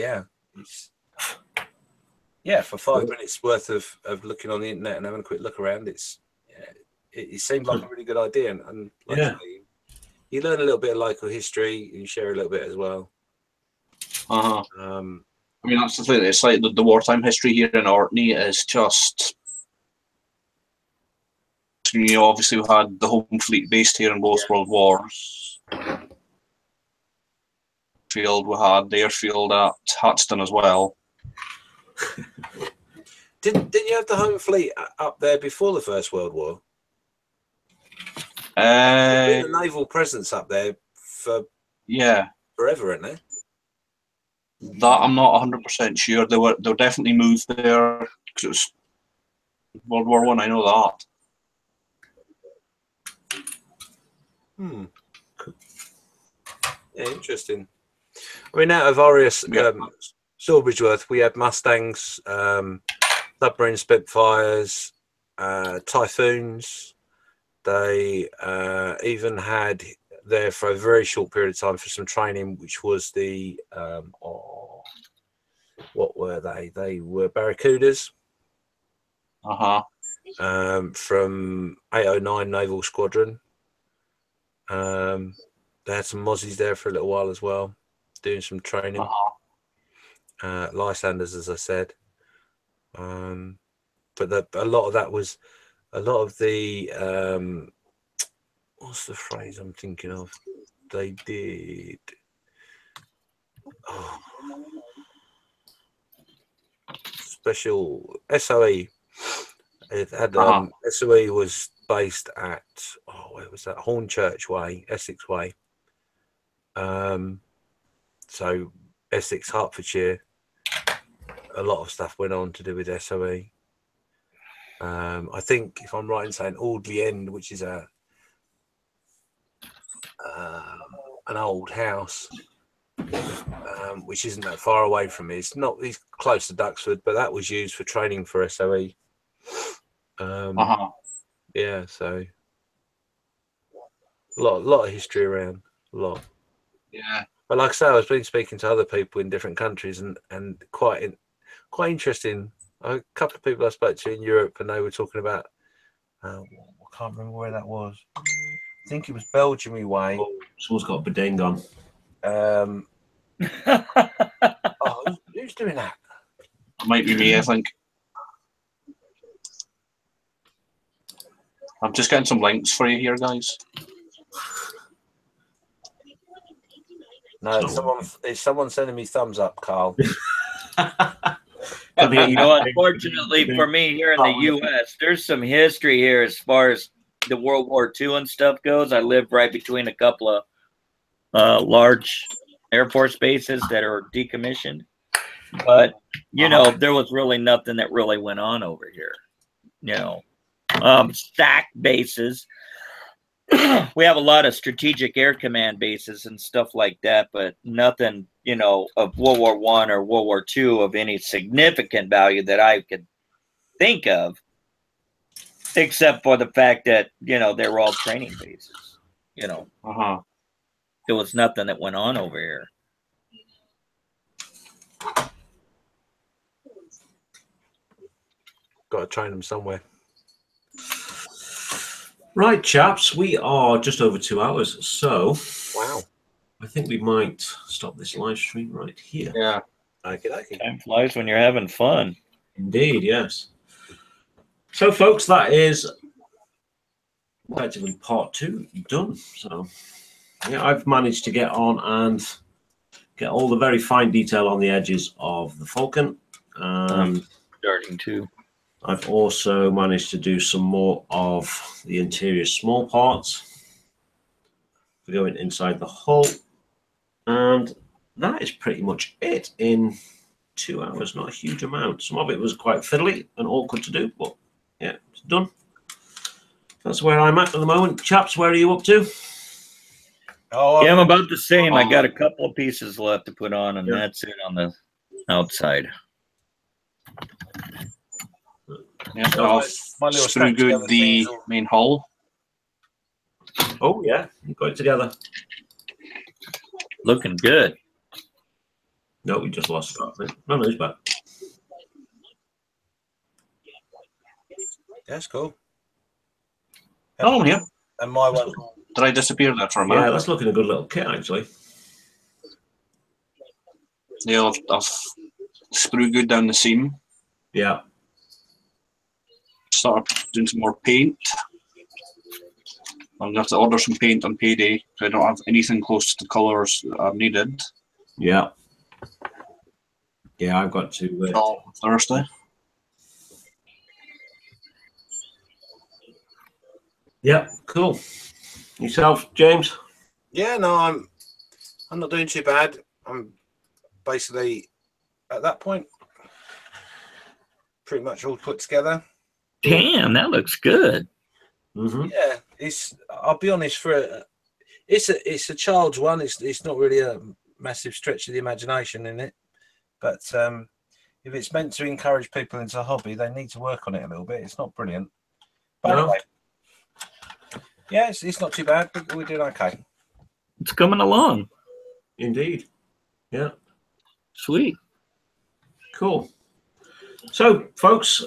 yeah, for 5 minutes worth of looking on the internet and having a quick look around, it seemed like a really good idea. And like you learn a little bit of local history, you share a little bit as well. I mean, that's the thing. It's like the wartime history here in Orkney is just, obviously we had the Home Fleet based here in both World Wars. We had the airfield at Hatston as well. Didn't you have the Home Fleet up there before the First World War? There's been a naval presence up there for forever, isn't there? That I'm not 100% sure. They were definitely moved there because it was World War I. I know that. Yeah, interesting. I mean, out of RAF Sawbridgeworth, we had Mustangs, submarine Spitfires, Typhoons. They even had there for a very short period of time for some training, which was the what were they? They were Barracudas. From 809 Naval Squadron. They had some Mozzies there for a little while as well, doing some training. Lysanders, as I said. But a lot of that was a lot of the what's the phrase I'm thinking of? They did. Special SOE. It had SOE was based at where was that? Hornchurch Way, Essex Way. So Essex, Hertfordshire. A lot of stuff went on to do with SOE. I think, if I'm right in saying, Audley End, which is an old house, which isn't that far away from me. It's close to Duxford, but that was used for training for SOE. Yeah, so a lot of history around, a lot. Yeah. But like I say, I've been speaking to other people in different countries, and quite interesting. A couple of people I spoke to in Europe, and they were talking about. I can't remember where that was. I think it was Belgium way. Oh, someone's got a bidet on. Who's doing that? It might be me, I think. I'm just getting some links for you here, guys. No, it's someone sending me thumbs up, Carl. Unfortunately for me here in the U.S., there's some history here as far as the World War II and stuff goes. I live right between a couple of large Air Force bases that are decommissioned. But, there was really nothing that really went on over here. Stack bases. We have a lot of strategic air command bases and stuff like that, but nothing, of World War I or World War II of any significant value that I could think of, except for the fact that, they were all training bases, There was nothing that went on over here. Got to train them somewhere. Right, chaps, we are just over 2 hours, so wow, I think we might stop this live stream right here. Yeah. Okay. Time flies when you're having fun. Indeed, yes. So, folks, that is effectively part 2 done. So, yeah, I've managed to get on and get all the very fine detail on the edges of the Falcon. Starting to. I've also managed to do some more of the interior small parts for going inside the hull. And that is pretty much it in 2 hours, not a huge amount. Some of it was quite fiddly and awkward to do, but yeah, it's done. That's where I'm at the moment. Chaps, where are you up to? Yeah, I'm about the same. I got a couple of pieces left to put on, and that's it on the outside. Yeah, I'll screw good the main hull. Oh, yeah, you got it together. Looking good. No, we just lost that. No, he's back. That's cool. Oh, I'm here. And my one. Did I disappear there for a minute? Yeah, that's looking a good little kit, actually. Yeah, I've screw good down the seam. Yeah. Start doing some more paint. I'm going to have to order some paint on payday because I don't have anything close to the colours that I've needed. Yeah. Yeah, I've got to... Thursday. Yeah, cool. Yourself, James? Yeah, no, I'm not doing too bad. I'm basically at that point pretty much all put together. Damn, that looks good. Mm-hmm. Yeah, I'll be honest, it's a child's one. It's not really a massive stretch of the imagination in it, but if it's meant to encourage people into a hobby, they need to work on it a little bit. It's not brilliant, but anyway, yeah, it's not too bad. We're doing okay. It's coming along. Indeed. Yeah. Sweet. Cool. So, folks,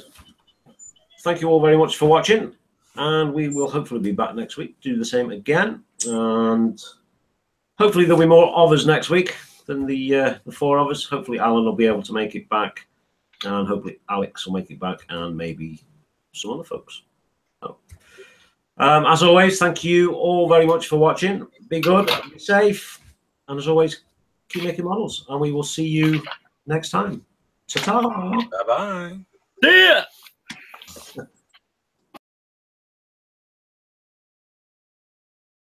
thank you all very much for watching, and we will hopefully be back next week, do the same again, and hopefully there'll be more of us next week than the 4 of us. Hopefully Alan will be able to make it back, and hopefully Alex will make it back, and maybe some other folks. So, as always, thank you all very much for watching. Be good, be safe, and as always, keep making models, and we will see you next time. Ta-ta! Bye-bye. See ya!